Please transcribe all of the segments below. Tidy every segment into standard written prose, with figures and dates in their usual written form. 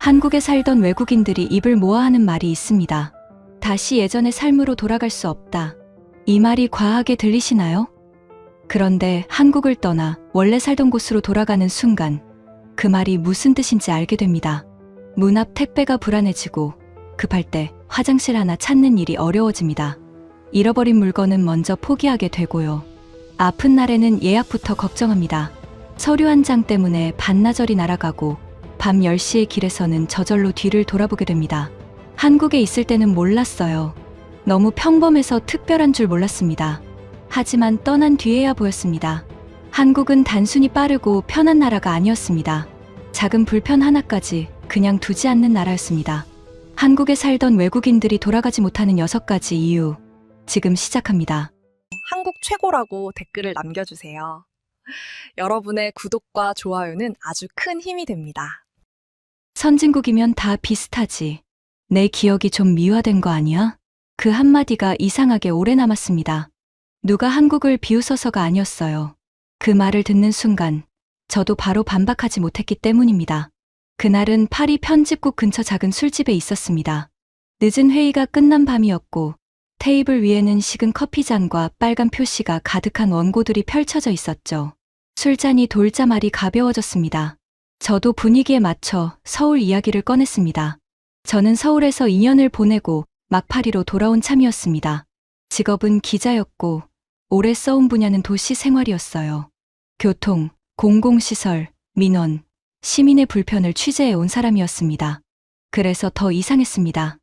한국에 살던 외국인들이 입을 모아 하는 말이 있습니다. 다시 예전의 삶으로 돌아갈 수 없다. 이 말이 과하게 들리시나요? 그런데 한국을 떠나 원래 살던 곳으로 돌아가는 순간 그 말이 무슨 뜻인지 알게 됩니다. 문 앞 택배가 불안해지고 급할 때 화장실 하나 찾는 일이 어려워집니다. 잃어버린 물건은 먼저 포기하게 되고요. 아픈 날에는 예약부터 걱정합니다. 서류 한 장 때문에 반나절이 날아가고 밤 10시의 길에서는 저절로 뒤를 돌아보게 됩니다. 한국에 있을 때는 몰랐어요. 너무 평범해서 특별한 줄 몰랐습니다. 하지만 떠난 뒤에야 보였습니다. 한국은 단순히 빠르고 편한 나라가 아니었습니다. 작은 불편 하나까지 그냥 두지 않는 나라였습니다. 한국에 살던 외국인들이 돌아가지 못하는 6가지 이유, 지금 시작합니다. 한국 최고라고 댓글을 남겨주세요. 여러분의 구독과 좋아요는 아주 큰 힘이 됩니다. 선진국이면 다 비슷하지. 내 기억이 좀 미화된 거 아니야? 그 한마디가 이상하게 오래 남았습니다. 누가 한국을 비웃어서가 아니었어요. 그 말을 듣는 순간 저도 바로 반박하지 못했기 때문입니다. 그날은 파리 편집국 근처 작은 술집에 있었습니다. 늦은 회의가 끝난 밤이었고 테이블 위에는 식은 커피잔과 빨간 표시가 가득한 원고들이 펼쳐져 있었죠. 술잔이 돌자말이 가벼워졌습니다. 저도 분위기에 맞춰 서울 이야기를 꺼냈습니다. 저는 서울에서 2년을 보내고 막 파리로 돌아온 참이었습니다. 직업은 기자였고 오래 써온 분야는 도시 생활이었어요. 교통, 공공시설, 민원, 시민의 불편을 취재해 온 사람이었습니다. 그래서 더 이상했습니다.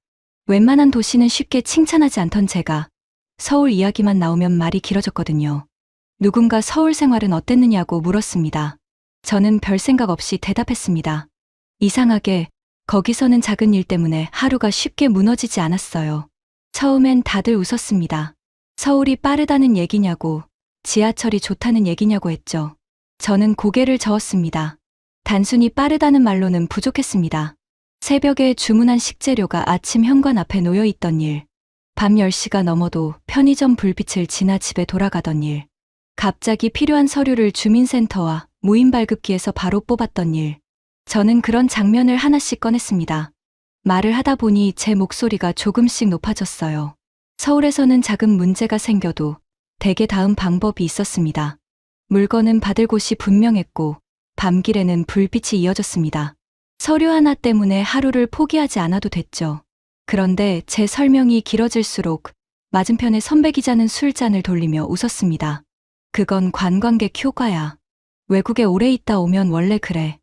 웬만한 도시는 쉽게 칭찬하지 않던 제가 서울 이야기만 나오면 말이 길어졌거든요. 누군가 서울 생활은 어땠느냐고 물었습니다. 저는 별 생각 없이 대답했습니다. 이상하게 거기서는 작은 일 때문에 하루가 쉽게 무너지지 않았어요. 처음엔 다들 웃었습니다. 서울이 빠르다는 얘기냐고, 지하철이 좋다는 얘기냐고 했죠. 저는 고개를 저었습니다. 단순히 빠르다는 말로는 부족했습니다. 새벽에 주문한 식재료가 아침 현관 앞에 놓여 있던 일, 밤 10시가 넘어도 편의점 불빛을 지나 집에 돌아가던 일, 갑자기 필요한 서류를 주민센터와 무인 발급기에서 바로 뽑았던 일. 저는 그런 장면을 하나씩 꺼냈습니다. 말을 하다 보니 제 목소리가 조금씩 높아졌어요. 서울에서는 작은 문제가 생겨도 대개 다음 방법이 있었습니다. 물건은 받을 곳이 분명했고 밤길에는 불빛이 이어졌습니다. 서류 하나 때문에 하루를 포기하지 않아도 됐죠. 그런데 제 설명이 길어질수록 맞은편의 선배 기자는 술잔을 돌리며 웃었습니다. 그건 관광객 효과야. 외국에 오래 있다 오면 원래 그래.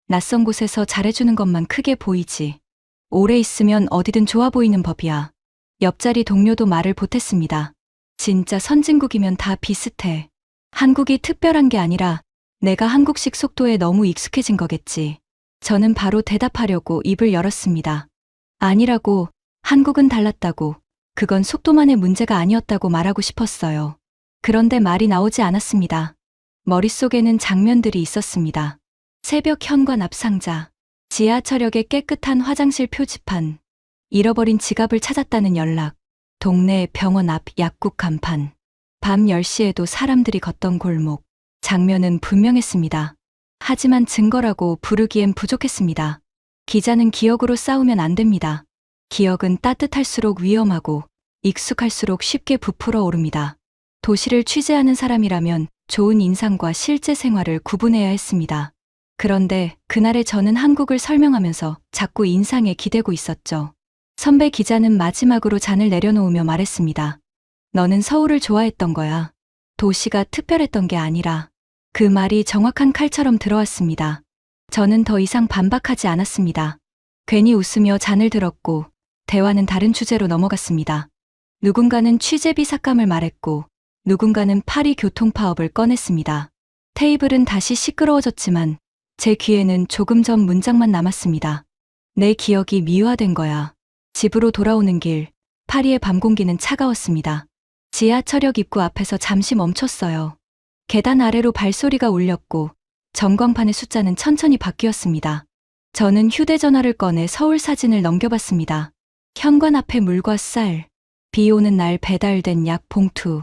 낯선 곳에서 잘해주는 것만 크게 보이지. 오래 있으면 어디든 좋아 보이는 법이야. 옆자리 동료도 말을 보탰습니다. 진짜 선진국이면 다 비슷해. 한국이 특별한 게 아니라 내가 한국식 속도에 너무 익숙해진 거겠지. 저는 바로 대답하려고 입을 열었습니다. 아니라고, 한국은 달랐다고, 그건 속도만의 문제가 아니었다고 말하고 싶었어요. 그런데 말이 나오지 않았습니다. 머릿속에는 장면들이 있었습니다. 새벽 현관 앞 상자, 지하철역의 깨끗한 화장실 표지판, 잃어버린 지갑을 찾았다는 연락, 동네 병원 앞 약국 간판, 밤 10시에도 사람들이 걷던 골목. 장면은 분명했습니다. 하지만 증거라고 부르기엔 부족했습니다. 기자는 기억으로 싸우면 안 됩니다. 기억은 따뜻할수록 위험하고 익숙할수록 쉽게 부풀어 오릅니다. 도시를 취재하는 사람이라면 좋은 인상과 실제 생활을 구분해야 했습니다. 그런데 그날의 저는 한국을 설명하면서 자꾸 인상에 기대고 있었죠. 선배 기자는 마지막으로 잔을 내려놓으며 말했습니다. 너는 서울을 좋아했던 거야. 도시가 특별했던 게 아니라. 그 말이 정확한 칼처럼 들어왔습니다. 저는 더 이상 반박하지 않았습니다. 괜히 웃으며 잔을 들었고 대화는 다른 주제로 넘어갔습니다. 누군가는 취재비 삭감을 말했고 누군가는 파리 교통 파업을 꺼냈습니다. 테이블은 다시 시끄러워졌지만 제 귀에는 조금 전 문장만 남았습니다. 내 기억이 미화된 거야. 집으로 돌아오는 길, 파리의 밤 공기는 차가웠습니다. 지하철역 입구 앞에서 잠시 멈췄어요. 계단 아래로 발소리가 울렸고 전광판의 숫자는 천천히 바뀌었습니다. 저는 휴대전화를 꺼내 서울 사진을 넘겨봤습니다. 현관 앞에 물과 쌀, 비 오는 날 배달된 약 봉투,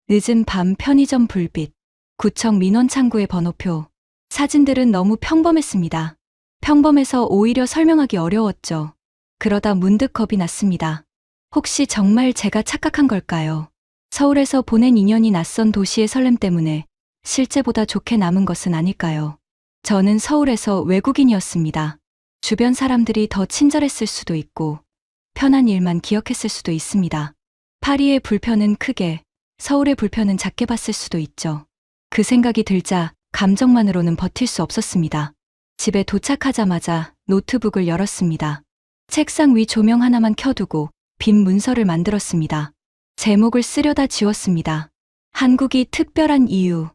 늦은 밤 편의점 불빛, 구청 민원 창구의 번호표. 사진들은 너무 평범했습니다. 평범해서 오히려 설명하기 어려웠죠. 그러다 문득 겁이 났습니다. 혹시 정말 제가 착각한 걸까요? 서울에서 보낸 2년이 낯선 도시의 설렘 때문에 실제보다 좋게 남은 것은 아닐까요? 저는 서울에서 외국인이었습니다. 주변 사람들이 더 친절했을 수도 있고 편한 일만 기억했을 수도 있습니다. 파리의 불편은 크게, 서울의 불편은 작게 봤을 수도 있죠. 그 생각이 들자 감정만으로는 버틸 수 없었습니다. 집에 도착하자마자 노트북을 열었습니다. 책상 위 조명 하나만 켜두고 빈 문서를 만들었습니다. 제목을 쓰려다 지웠습니다. 한국이 특별한 이유.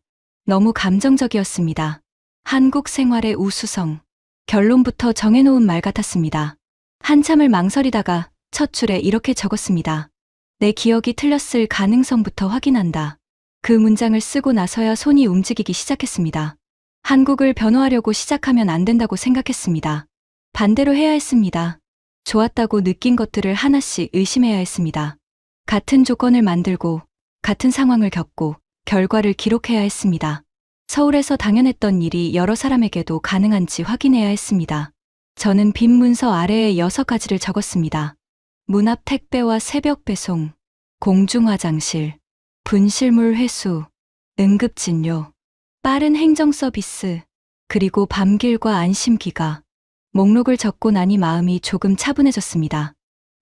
너무 감정적이었습니다. 한국 생활의 우수성. 결론부터 정해놓은 말 같았습니다. 한참을 망설이다가 첫 줄에 이렇게 적었습니다. 내 기억이 틀렸을 가능성부터 확인한다. 그 문장을 쓰고 나서야 손이 움직이기 시작했습니다. 한국을 변호하려고 시작하면 안 된다고 생각했습니다. 반대로 해야 했습니다. 좋았다고 느낀 것들을 하나씩 의심해야 했습니다. 같은 조건을 만들고 같은 상황을 겪고 결과를 기록해야 했습니다. 서울에서 당연했던 일이 여러 사람에게도 가능한지 확인해야 했습니다. 저는 빈 문서 아래에 6가지를 적었습니다. 문 앞 택배와 새벽 배송, 공중 화장실, 분실물 회수, 응급진료, 빠른 행정 서비스, 그리고 밤길과 안심기가. 목록을 적고 나니 마음이 조금 차분해졌습니다.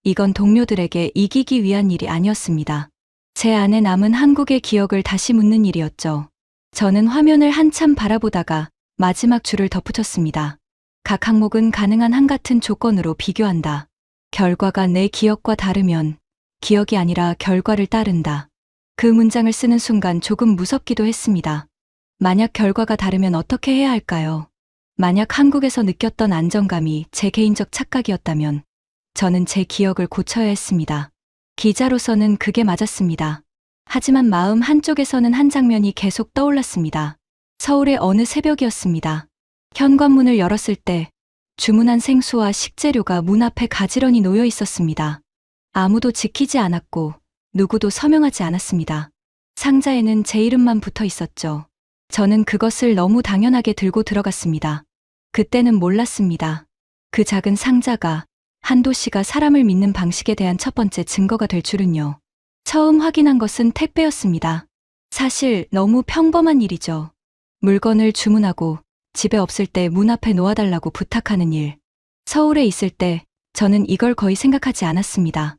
이건 동료들에게 이기기 위한 일이 아니었습니다. 제 안에 남은 한국의 기억을 다시 묻는 일이었죠. 저는 화면을 한참 바라보다가 마지막 줄을 덧붙였습니다. 각 항목은 가능한 한 같은 조건으로 비교한다. 결과가 내 기억과 다르면 기억이 아니라 결과를 따른다. 그 문장을 쓰는 순간 조금 무섭기도 했습니다. 만약 결과가 다르면 어떻게 해야 할까요? 만약 한국에서 느꼈던 안정감이 제 개인적 착각이었다면 저는 제 기억을 고쳐야 했습니다. 기자로서는 그게 맞았습니다. 하지만 마음 한쪽에서는 한 장면이 계속 떠올랐습니다. 서울의 어느 새벽이었습니다. 현관문을 열었을 때 주문한 생수와 식재료가 문 앞에 가지런히 놓여 있었습니다. 아무도 지키지 않았고 누구도 서명하지 않았습니다. 상자에는 제 이름만 붙어 있었죠. 저는 그것을 너무 당연하게 들고 들어갔습니다. 그때는 몰랐습니다. 그 작은 상자가 한도 씨가 사람을 믿는 방식에 대한 첫 번째 증거가 될 줄은요. 처음 확인한 것은 택배였습니다. 사실 너무 평범한 일이죠. 물건을 주문하고 집에 없을 때 문 앞에 놓아달라고 부탁하는 일. 서울에 있을 때 저는 이걸 거의 생각하지 않았습니다.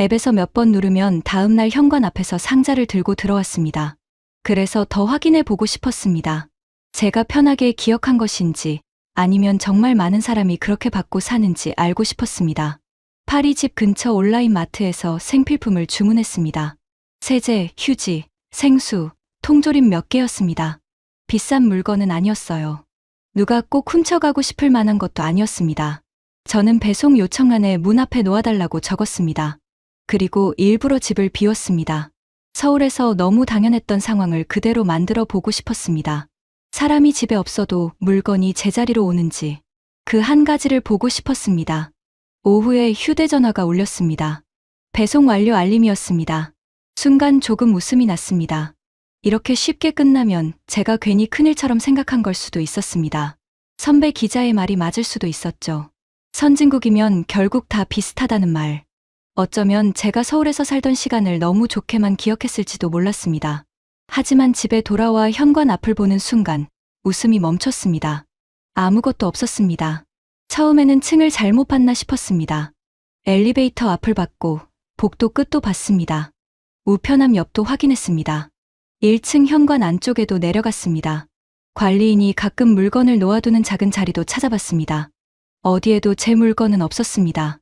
앱에서 몇 번 누르면 다음날 현관 앞에서 상자를 들고 들어왔습니다. 그래서 더 확인해 보고 싶었습니다. 제가 편하게 기억한 것인지 아니면 정말 많은 사람이 그렇게 받고 사는지 알고 싶었습니다. 파리 집 근처 온라인 마트에서 생필품을 주문했습니다. 세제, 휴지, 생수, 통조림 몇 개였습니다. 비싼 물건은 아니었어요. 누가 꼭 훔쳐가고 싶을 만한 것도 아니었습니다. 저는 배송 요청란에 문 앞에 놓아달라고 적었습니다. 그리고 일부러 집을 비웠습니다. 서울에서 너무 당연했던 상황을 그대로 만들어 보고 싶었습니다. 사람이 집에 없어도 물건이 제자리로 오는지 그 한 가지를 보고 싶었습니다. 오후에 휴대전화가 울렸습니다. 배송 완료 알림이었습니다. 순간 조금 웃음이 났습니다. 이렇게 쉽게 끝나면 제가 괜히 큰일처럼 생각한 걸 수도 있었습니다. 선배 기자의 말이 맞을 수도 있었죠. 선진국이면 결국 다 비슷하다는 말. 어쩌면 제가 서울에서 살던 시간을 너무 좋게만 기억했을지도 몰랐습니다. 하지만 집에 돌아와 현관 앞을 보는 순간 웃음이 멈췄습니다. 아무것도 없었습니다. 처음에는 층을 잘못 봤나 싶었습니다. 엘리베이터 앞을 봤고 복도 끝도 봤습니다. 우편함 옆도 확인했습니다. 1층 현관 안쪽에도 내려갔습니다. 관리인이 가끔 물건을 놓아두는 작은 자리도 찾아봤습니다. 어디에도 제 물건은 없었습니다.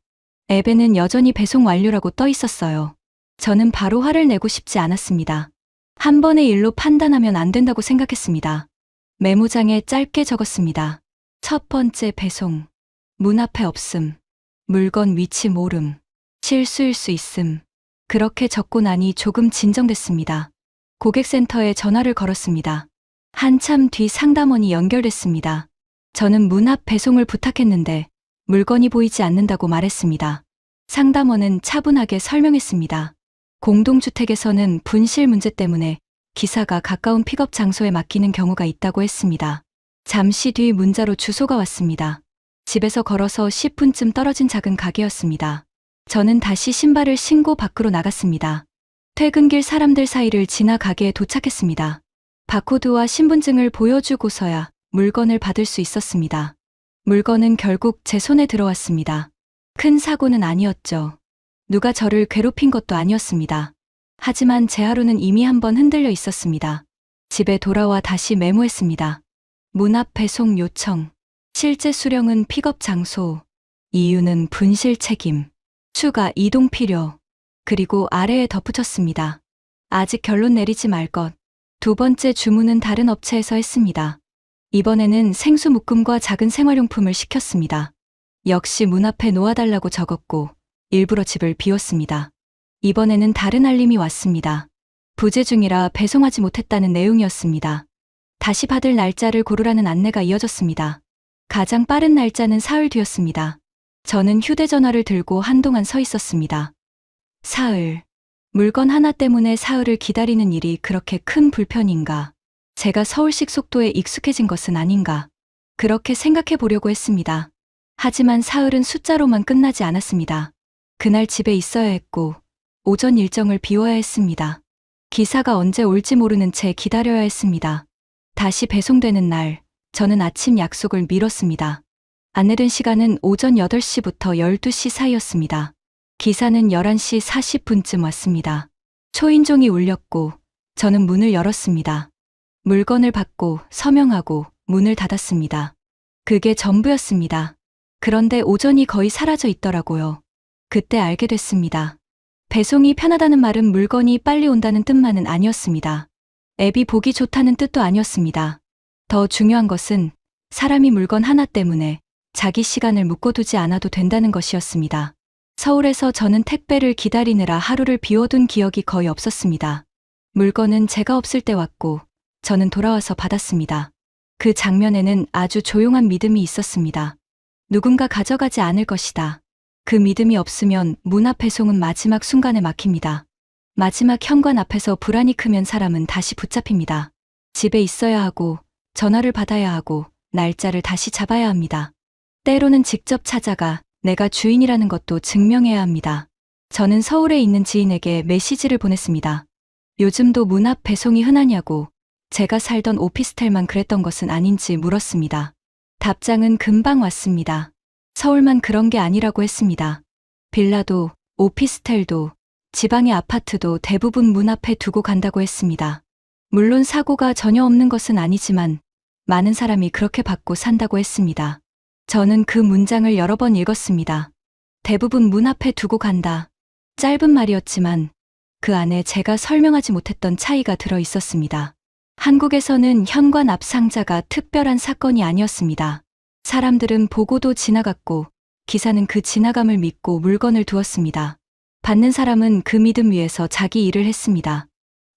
앱에는 여전히 배송 완료라고 떠 있었어요. 저는 바로 화를 내고 싶지 않았습니다. 한 번의 일로 판단하면 안 된다고 생각했습니다. 메모장에 짧게 적었습니다. 첫 번째 배송. 문 앞에 없음. 물건 위치 모름. 실수일 수 있음. 그렇게 적고 나니 조금 진정됐습니다. 고객센터에 전화를 걸었습니다. 한참 뒤 상담원이 연결됐습니다. 저는 문 앞 배송을 부탁했는데 물건이 보이지 않는다고 말했습니다. 상담원은 차분하게 설명했습니다. 공동주택에서는 분실 문제 때문에 기사가 가까운 픽업 장소에 맡기는 경우가 있다고 했습니다. 잠시 뒤 문자로 주소가 왔습니다. 집에서 걸어서 10분쯤 떨어진 작은 가게였습니다. 저는 다시 신발을 신고 밖으로 나갔습니다. 퇴근길 사람들 사이를 지나 가게에 도착했습니다. 바코드와 신분증을 보여주고서야 물건을 받을 수 있었습니다. 물건은 결국 제 손에 들어왔습니다. 큰 사고는 아니었죠. 누가 저를 괴롭힌 것도 아니었습니다. 하지만 제 하루는 이미 한번 흔들려 있었습니다. 집에 돌아와 다시 메모했습니다. 문 앞 배송 요청. 실제 수령은 픽업 장소. 이유는 분실 책임. 추가 이동 필요. 그리고 아래에 덧붙였습니다. 아직 결론 내리지 말 것. 두 번째 주문은 다른 업체에서 했습니다. 이번에는 생수 묶음과 작은 생활용품을 시켰습니다. 역시 문 앞에 놓아달라고 적었고 일부러 집을 비웠습니다. 이번에는 다른 알림이 왔습니다. 부재 중이라 배송하지 못했다는 내용이었습니다. 다시 받을 날짜를 고르라는 안내가 이어졌습니다. 가장 빠른 날짜는 사흘 뒤였습니다. 저는 휴대전화를 들고 한동안 서 있었습니다. 사흘. 물건 하나 때문에 사흘을 기다리는 일이 그렇게 큰 불편인가? 제가 서울식 속도에 익숙해진 것은 아닌가? 그렇게 생각해 보려고 했습니다. 하지만 사흘은 숫자로만 끝나지 않았습니다. 그날 집에 있어야 했고, 오전 일정을 비워야 했습니다. 기사가 언제 올지 모르는 채 기다려야 했습니다. 다시 배송되는 날, 저는 아침 약속을 미뤘습니다. 안내된 시간은 오전 8시부터 12시 사이였습니다. 기사는 11시 40분쯤 왔습니다. 초인종이 울렸고, 저는 문을 열었습니다. 물건을 받고 서명하고 문을 닫았습니다. 그게 전부였습니다. 그런데 오전이 거의 사라져 있더라고요. 그때 알게 됐습니다. 배송이 편하다는 말은 물건이 빨리 온다는 뜻만은 아니었습니다. 앱이 보기 좋다는 뜻도 아니었습니다. 더 중요한 것은 사람이 물건 하나 때문에 자기 시간을 묶어두지 않아도 된다는 것이었습니다. 서울에서 저는 택배를 기다리느라 하루를 비워둔 기억이 거의 없었습니다. 물건은 제가 없을 때 왔고 저는 돌아와서 받았습니다. 그 장면에는 아주 조용한 믿음이 있었습니다. 누군가 가져가지 않을 것이다. 그 믿음이 없으면 문 앞 배송은 마지막 순간에 막힙니다. 마지막 현관 앞에서 불안이 크면 사람은 다시 붙잡힙니다. 집에 있어야 하고 전화를 받아야 하고 날짜를 다시 잡아야 합니다. 때로는 직접 찾아가 내가 주인이라는 것도 증명해야 합니다. 저는 서울에 있는 지인에게 메시지를 보냈습니다. 요즘도 문 앞 배송이 흔하냐고, 제가 살던 오피스텔만 그랬던 것은 아닌지 물었습니다. 답장은 금방 왔습니다. 서울만 그런 게 아니라고 했습니다. 빌라도, 오피스텔도, 지방의 아파트도 대부분 문 앞에 두고 간다고 했습니다. 물론 사고가 전혀 없는 것은 아니지만 많은 사람이 그렇게 받고 산다고 했습니다. 저는 그 문장을 여러 번 읽었습니다. 대부분 문 앞에 두고 간다. 짧은 말이었지만 그 안에 제가 설명하지 못했던 차이가 들어 있었습니다. 한국에서는 현관 앞 상자가 특별한 사건이 아니었습니다. 사람들은 보고도 지나갔고 기사는 그 지나감을 믿고 물건을 두었습니다. 받는 사람은 그 믿음 위에서 자기 일을 했습니다.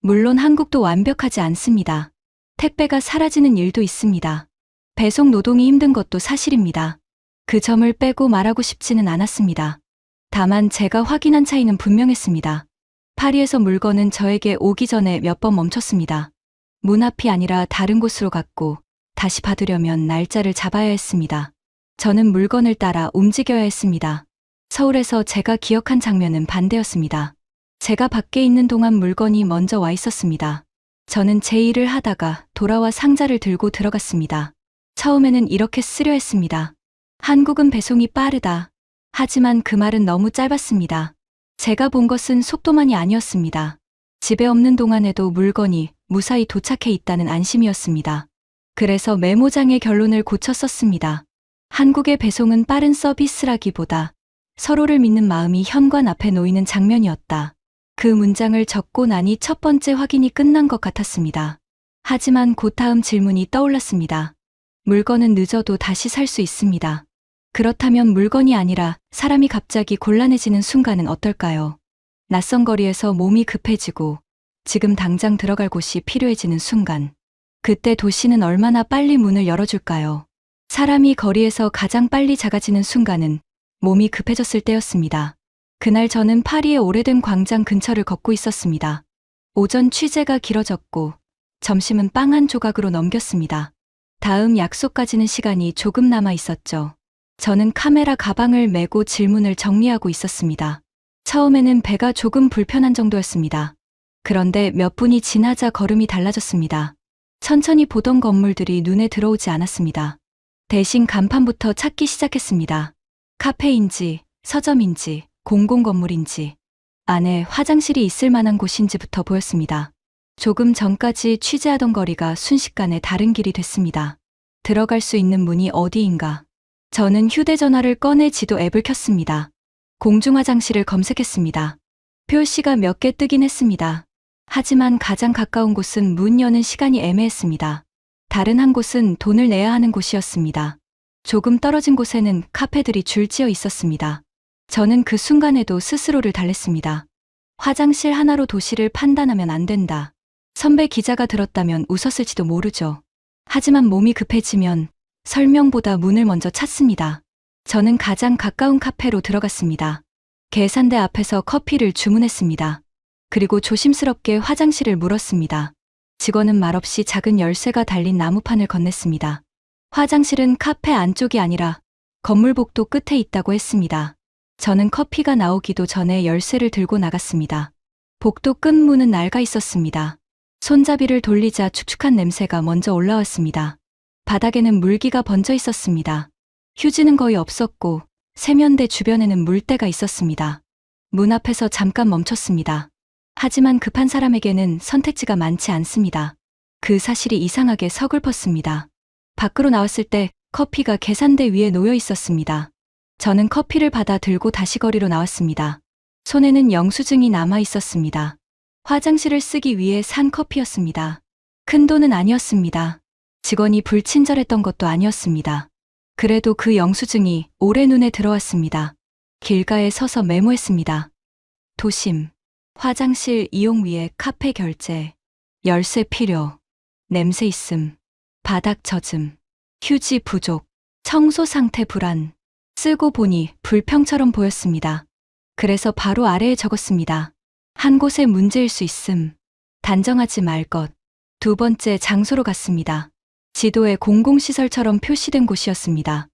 물론 한국도 완벽하지 않습니다. 택배가 사라지는 일도 있습니다. 배송 노동이 힘든 것도 사실입니다. 그 점을 빼고 말하고 싶지는 않았습니다. 다만 제가 확인한 차이는 분명했습니다. 파리에서 물건은 저에게 오기 전에 몇 번 멈췄습니다. 문 앞이 아니라 다른 곳으로 갔고 다시 받으려면 날짜를 잡아야 했습니다. 저는 물건을 따라 움직여야 했습니다. 서울에서 제가 기억한 장면은 반대였습니다. 제가 밖에 있는 동안 물건이 먼저 와 있었습니다. 저는 제 일을 하다가 돌아와 상자를 들고 들어갔습니다. 처음에는 이렇게 쓰려 했습니다. 한국은 배송이 빠르다. 하지만 그 말은 너무 짧았습니다. 제가 본 것은 속도만이 아니었습니다. 집에 없는 동안에도 물건이 무사히 도착해 있다는 안심이었습니다. 그래서 메모장의 결론을 고쳐 썼습니다. 한국의 배송은 빠른 서비스라기보다 서로를 믿는 마음이 현관 앞에 놓이는 장면이었다. 그 문장을 적고 나니 첫 번째 확인이 끝난 것 같았습니다. 하지만 곧 다음 질문이 떠올랐습니다. 물건은 늦어도 다시 살 수 있습니다. 그렇다면 물건이 아니라 사람이 갑자기 곤란해지는 순간은 어떨까요? 낯선 거리에서 몸이 급해지고 지금 당장 들어갈 곳이 필요해지는 순간. 그때 도시는 얼마나 빨리 문을 열어줄까요? 사람이 거리에서 가장 빨리 작아지는 순간은 몸이 급해졌을 때였습니다. 그날 저는 파리의 오래된 광장 근처를 걷고 있었습니다. 오전 취재가 길어졌고 점심은 빵 한 조각으로 넘겼습니다. 다음 약속까지는 시간이 조금 남아 있었죠. 저는 카메라 가방을 메고 질문을 정리하고 있었습니다. 처음에는 배가 조금 불편한 정도였습니다. 그런데 몇 분이 지나자 걸음이 달라졌습니다. 천천히 보던 건물들이 눈에 들어오지 않았습니다. 대신 간판부터 찾기 시작했습니다. 카페인지, 서점인지, 공공건물인지, 안에 화장실이 있을 만한 곳인지부터 보였습니다. 조금 전까지 취재하던 거리가 순식간에 다른 길이 됐습니다. 들어갈 수 있는 문이 어디인가? 저는 휴대전화를 꺼내 지도 앱을 켰습니다. 공중화장실을 검색했습니다. 표시가 몇 개 뜨긴 했습니다. 하지만 가장 가까운 곳은 문 여는 시간이 애매했습니다. 다른 한 곳은 돈을 내야 하는 곳이었습니다. 조금 떨어진 곳에는 카페들이 줄지어 있었습니다. 저는 그 순간에도 스스로를 달랬습니다. 화장실 하나로 도시를 판단하면 안 된다. 선배 기자가 들었다면 웃었을지도 모르죠. 하지만 몸이 급해지면 설명보다 문을 먼저 찾습니다. 저는 가장 가까운 카페로 들어갔습니다. 계산대 앞에서 커피를 주문했습니다. 그리고 조심스럽게 화장실을 물었습니다. 직원은 말없이 작은 열쇠가 달린 나무판을 건넸습니다. 화장실은 카페 안쪽이 아니라 건물 복도 끝에 있다고 했습니다. 저는 커피가 나오기도 전에 열쇠를 들고 나갔습니다. 복도 끝 문은 낡아 있었습니다. 손잡이를 돌리자 축축한 냄새가 먼저 올라왔습니다. 바닥에는 물기가 번져 있었습니다. 휴지는 거의 없었고 세면대 주변에는 물때가 있었습니다. 문 앞에서 잠깐 멈췄습니다. 하지만 급한 사람에게는 선택지가 많지 않습니다. 그 사실이 이상하게 서글펐습니다. 밖으로 나왔을 때 커피가 계산대 위에 놓여 있었습니다. 저는 커피를 받아 들고 다시 거리로 나왔습니다. 손에는 영수증이 남아 있었습니다. 화장실을 쓰기 위해 산 커피였습니다. 큰 돈은 아니었습니다. 직원이 불친절했던 것도 아니었습니다. 그래도 그 영수증이 오래 눈에 들어왔습니다. 길가에 서서 메모했습니다. 도심, 화장실 이용 위에 카페 결제, 열쇠 필요, 냄새 있음, 바닥 젖음, 휴지 부족, 청소 상태 불안. 쓰고 보니 불평처럼 보였습니다. 그래서 바로 아래에 적었습니다. 한 곳에 문제일 수 있음. 단정하지 말 것. 두 번째 장소로 갔습니다. 지도에 공공시설처럼 표시된 곳이었습니다.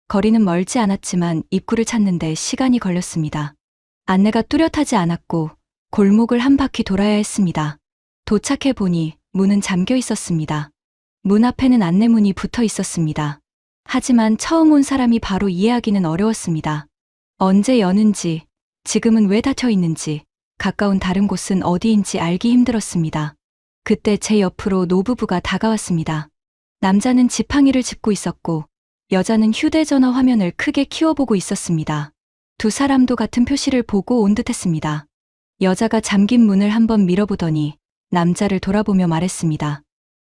거리는 멀지 않았지만 입구를 찾는데 시간이 걸렸습니다. 안내가 뚜렷하지 않았고 골목을 한 바퀴 돌아야 했습니다. 도착해 보니 문은 잠겨 있었습니다. 문 앞에는 안내문이 붙어 있었습니다. 하지만 처음 온 사람이 바로 이해하기는 어려웠습니다. 언제 여는지, 지금은 왜 닫혀 있는지, 가까운 다른 곳은 어디인지 알기 힘들었습니다. 그때 제 옆으로 노부부가 다가왔습니다. 남자는 지팡이를 짚고 있었고 여자는 휴대전화 화면을 크게 키워보고 있었습니다. 두 사람도 같은 표시를 보고 온 듯했습니다. 여자가 잠긴 문을 한번 밀어보더니 남자를 돌아보며 말했습니다.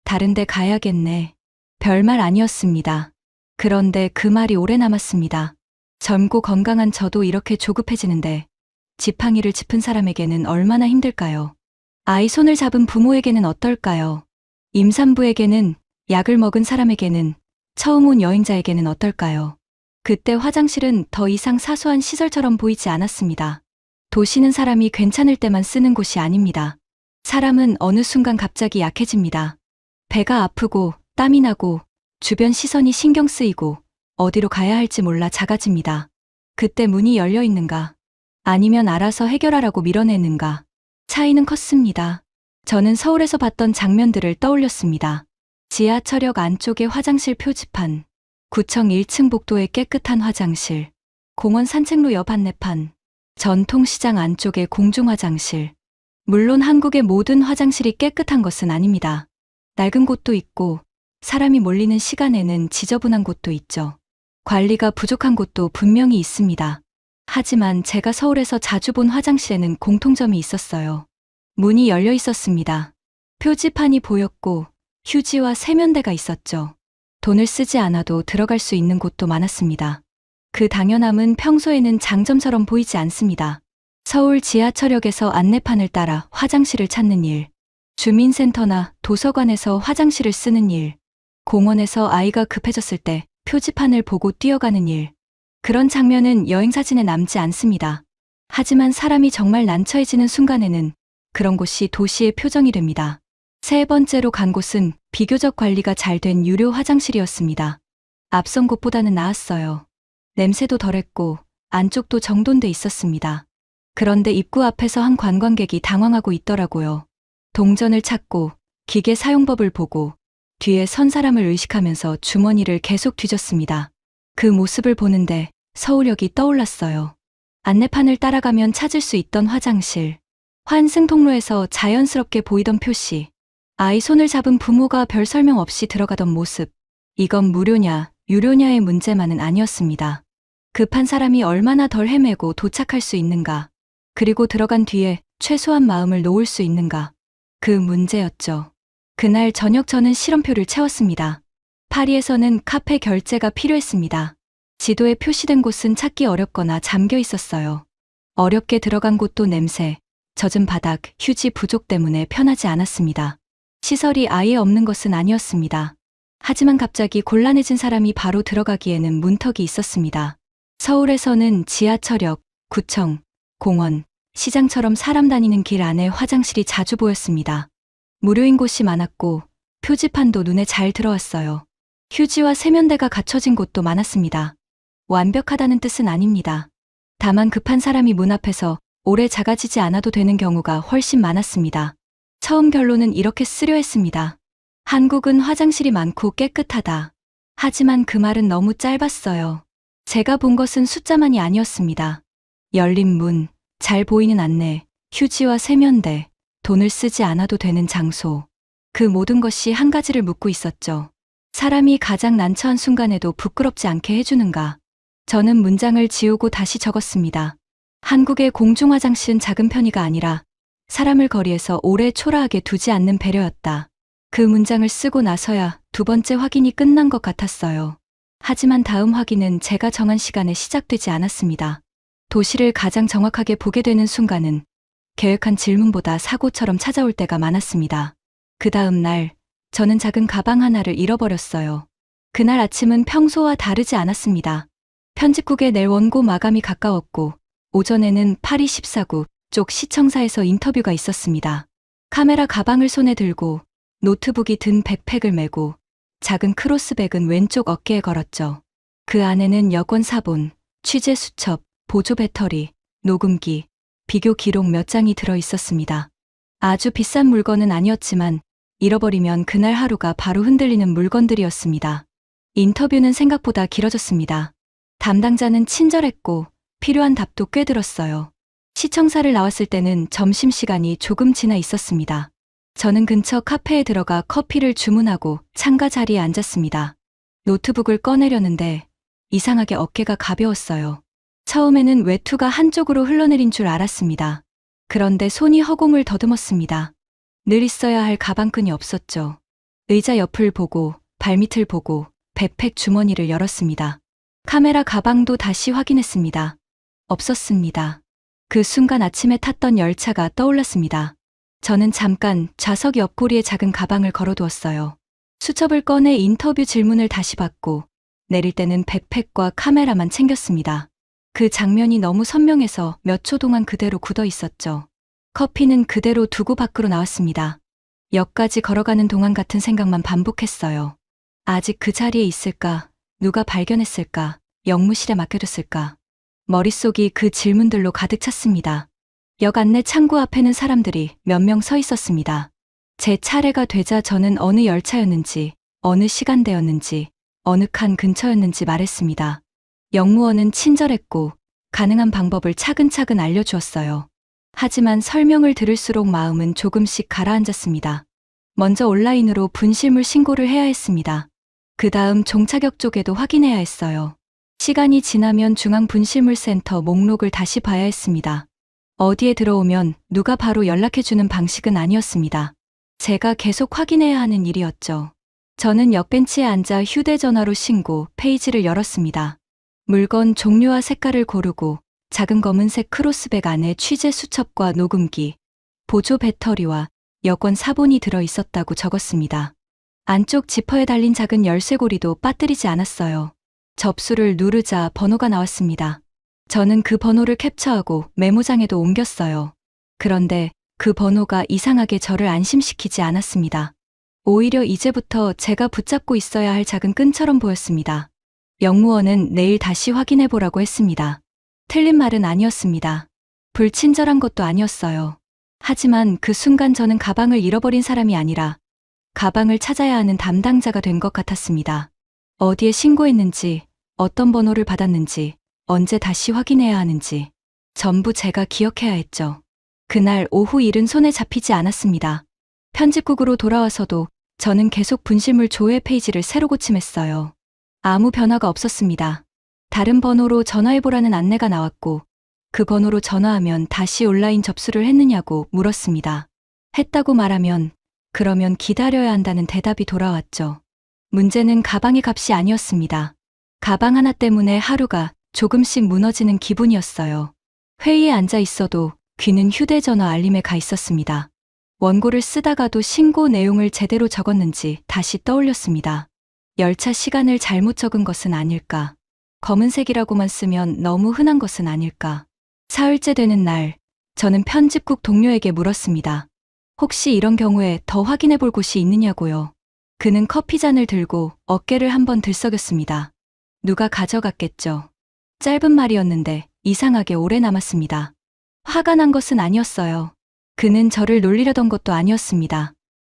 다른 데 가야겠네. 별말 아니었습니다. 그런데 그 말이 오래 남았습니다. 젊고 건강한 저도 이렇게 조급해지는데 지팡이를 짚은 사람에게는 얼마나 힘들까요? 아이 손을 잡은 부모에게는 어떨까요? 임산부에게는, 약을 먹은 사람에게는, 처음 온 여행자에게는 어떨까요? 그때 화장실은 더 이상 사소한 시설처럼 보이지 않았습니다. 도시는 사람이 괜찮을 때만 쓰는 곳이 아닙니다. 사람은 어느 순간 갑자기 약해집니다. 배가 아프고 땀이 나고 주변 시선이 신경 쓰이고 어디로 가야 할지 몰라 작아집니다. 그때 문이 열려 있는가? 아니면 알아서 해결하라고 밀어내는가? 차이는 컸습니다. 저는 서울에서 봤던 장면들을 떠올렸습니다. 지하철역 안쪽의 화장실 표지판, 구청 1층 복도의 깨끗한 화장실, 공원 산책로 옆 안내판, 전통시장 안쪽의 공중화장실. 물론 한국의 모든 화장실이 깨끗한 것은 아닙니다. 낡은 곳도 있고 사람이 몰리는 시간에는 지저분한 곳도 있죠. 관리가 부족한 곳도 분명히 있습니다. 하지만 제가 서울에서 자주 본 화장실에는 공통점이 있었어요. 문이 열려 있었습니다. 표지판이 보였고 휴지와 세면대가 있었죠. 돈을 쓰지 않아도 들어갈 수 있는 곳도 많았습니다. 그 당연함은 평소에는 장점처럼 보이지 않습니다. 서울 지하철역에서 안내판을 따라 화장실을 찾는 일, 주민센터나 도서관에서 화장실을 쓰는 일, 공원에서 아이가 급해졌을 때 표지판을 보고 뛰어가는 일. 그런 장면은 여행사진에 남지 않습니다. 하지만 사람이 정말 난처해지는 순간에는 그런 곳이 도시의 표정이 됩니다. 세 번째로 간 곳은 비교적 관리가 잘 된 유료 화장실이었습니다. 앞선 곳보다는 나았어요. 냄새도 덜했고 안쪽도 정돈돼 있었습니다. 그런데 입구 앞에서 한 관광객이 당황하고 있더라고요. 동전을 찾고 기계 사용법을 보고 뒤에 선 사람을 의식하면서 주머니를 계속 뒤졌습니다. 그 모습을 보는데 서울역이 떠올랐어요. 안내판을 따라가면 찾을 수 있던 화장실, 환승 통로에서 자연스럽게 보이던 표시, 아이 손을 잡은 부모가 별 설명 없이 들어가던 모습. 이건 무료냐, 유료냐의 문제만은 아니었습니다. 급한 사람이 얼마나 덜 헤매고 도착할 수 있는가, 그리고 들어간 뒤에 최소한 마음을 놓을 수 있는가. 그 문제였죠. 그날 저녁 저는 실험표를 채웠습니다. 파리에서는 카페 결제가 필요했습니다. 지도에 표시된 곳은 찾기 어렵거나 잠겨 있었어요. 어렵게 들어간 곳도 냄새, 젖은 바닥, 휴지 부족 때문에 편하지 않았습니다. 시설이 아예 없는 것은 아니었습니다. 하지만 갑자기 곤란해진 사람이 바로 들어가기에는 문턱이 있었습니다. 서울에서는 지하철역, 구청, 공원, 시장처럼 사람 다니는 길 안에 화장실이 자주 보였습니다. 무료인 곳이 많았고 표지판도 눈에 잘 들어왔어요. 휴지와 세면대가 갖춰진 곳도 많았습니다. 완벽하다는 뜻은 아닙니다. 다만 급한 사람이 문 앞에서 오래 작아지지 않아도 되는 경우가 훨씬 많았습니다. 처음 결론은 이렇게 쓰려 했습니다. 한국은 화장실이 많고 깨끗하다. 하지만 그 말은 너무 짧았어요. 제가 본 것은 숫자만이 아니었습니다. 열린 문, 잘 보이는 안내, 휴지와 세면대, 돈을 쓰지 않아도 되는 장소. 그 모든 것이 한 가지를 묻고 있었죠. 사람이 가장 난처한 순간에도 부끄럽지 않게 해주는가. 저는 문장을 지우고 다시 적었습니다. 한국의 공중화장실은 작은 편의가 아니라 사람을 거리에서 오래 초라하게 두지 않는 배려였다. 그 문장을 쓰고 나서야 두 번째 확인이 끝난 것 같았어요. 하지만 다음 확인은 제가 정한 시간에 시작되지 않았습니다. 도시를 가장 정확하게 보게 되는 순간은 계획한 질문보다 사고처럼 찾아올 때가 많았습니다. 그 다음 날, 저는 작은 가방 하나를 잃어버렸어요. 그날 아침은 평소와 다르지 않았습니다. 편집국에 낼 원고 마감이 가까웠고, 오전에는 파리 14구 쪽 시청사에서 인터뷰가 있었습니다. 카메라 가방을 손에 들고, 노트북이 든 백팩을 메고, 작은 크로스백은 왼쪽 어깨에 걸었죠. 그 안에는 여권 사본, 취재 수첩, 보조 배터리, 녹음기, 비교 기록 몇 장이 들어 있었습니다. 아주 비싼 물건은 아니었지만 잃어버리면 그날 하루가 바로 흔들리는 물건들이었습니다. 인터뷰는 생각보다 길어졌습니다. 담당자는 친절했고 필요한 답도 꽤 들었어요. 시청사를 나왔을 때는 점심시간이 조금 지나 있었습니다. 저는 근처 카페에 들어가 커피를 주문하고 창가 자리에 앉았습니다. 노트북을 꺼내려는데 이상하게 어깨가 가벼웠어요. 처음에는 외투가 한쪽으로 흘러내린 줄 알았습니다. 그런데 손이 허공을 더듬었습니다. 늘 있어야 할 가방끈이 없었죠. 의자 옆을 보고 발밑을 보고 백팩 주머니를 열었습니다. 카메라 가방도 다시 확인했습니다. 없었습니다. 그 순간 아침에 탔던 열차가 떠올랐습니다. 저는 잠깐 좌석 옆구리에 작은 가방을 걸어두었어요. 수첩을 꺼내 인터뷰 질문을 다시 받고 내릴 때는 백팩과 카메라만 챙겼습니다. 그 장면이 너무 선명해서 몇 초 동안 그대로 굳어 있었죠. 커피는 그대로 두고 밖으로 나왔습니다. 역까지 걸어가는 동안 같은 생각만 반복했어요. 아직 그 자리에 있을까? 누가 발견했을까? 영무실에 맡겨뒀을까? 머릿속이 그 질문들로 가득 찼습니다. 역 안내 창구 앞에는 사람들이 몇 명 서 있었습니다. 제 차례가 되자 저는 어느 열차였는지, 어느 시간대였는지, 어느 칸 근처였는지 말했습니다. 역무원은 친절했고 가능한 방법을 차근차근 알려주었어요. 하지만 설명을 들을수록 마음은 조금씩 가라앉았습니다. 먼저 온라인으로 분실물 신고를 해야 했습니다. 그 다음 종착역 쪽에도 확인해야 했어요. 시간이 지나면 중앙분실물센터 목록을 다시 봐야 했습니다. 어디에 들어오면 누가 바로 연락해주는 방식은 아니었습니다. 제가 계속 확인해야 하는 일이었죠. 저는 역벤치에 앉아 휴대전화로 신고 페이지를 열었습니다. 물건 종류와 색깔을 고르고 작은 검은색 크로스백 안에 취재 수첩과 녹음기, 보조 배터리와 여권 사본이 들어 있었다고 적었습니다. 안쪽 지퍼에 달린 작은 열쇠고리도 빠뜨리지 않았어요. 접수를 누르자 번호가 나왔습니다. 저는 그 번호를 캡처하고 메모장에도 옮겼어요. 그런데 그 번호가 이상하게 저를 안심시키지 않았습니다. 오히려 이제부터 제가 붙잡고 있어야 할 작은 끈처럼 보였습니다. 영무원은 내일 다시 확인해보라고 했습니다. 틀린 말은 아니었습니다. 불친절한 것도 아니었어요. 하지만 그 순간 저는 가방을 잃어버린 사람이 아니라 가방을 찾아야 하는 담당자가 된 것 같았습니다. 어디에 신고했는지, 어떤 번호를 받았는지, 언제 다시 확인해야 하는지 전부 제가 기억해야 했죠. 그날 오후 일은 손에 잡히지 않았습니다. 편집국으로 돌아와서도 저는 계속 분실물 조회 페이지를 새로 고침했어요. 아무 변화가 없었습니다. 다른 번호로 전화해보라는 안내가 나왔고 그 번호로 전화하면 다시 온라인 접수를 했느냐고 물었습니다. 했다고 말하면 그러면 기다려야 한다는 대답이 돌아왔죠. 문제는 가방의 값이 아니었습니다. 가방 하나 때문에 하루가 조금씩 무너지는 기분이었어요. 회의에 앉아 있어도 귀는 휴대전화 알림에 가 있었습니다. 원고를 쓰다가도 신고 내용을 제대로 적었는지 다시 떠올렸습니다. 열차 시간을 잘못 적은 것은 아닐까? 검은색이라고만 쓰면 너무 흔한 것은 아닐까? 사흘째 되는 날, 저는 편집국 동료에게 물었습니다. 혹시 이런 경우에 더 확인해 볼 곳이 있느냐고요. 그는 커피잔을 들고 어깨를 한번 들썩였습니다. 누가 가져갔겠죠. 짧은 말이었는데 이상하게 오래 남았습니다. 화가 난 것은 아니었어요. 그는 저를 놀리려던 것도 아니었습니다.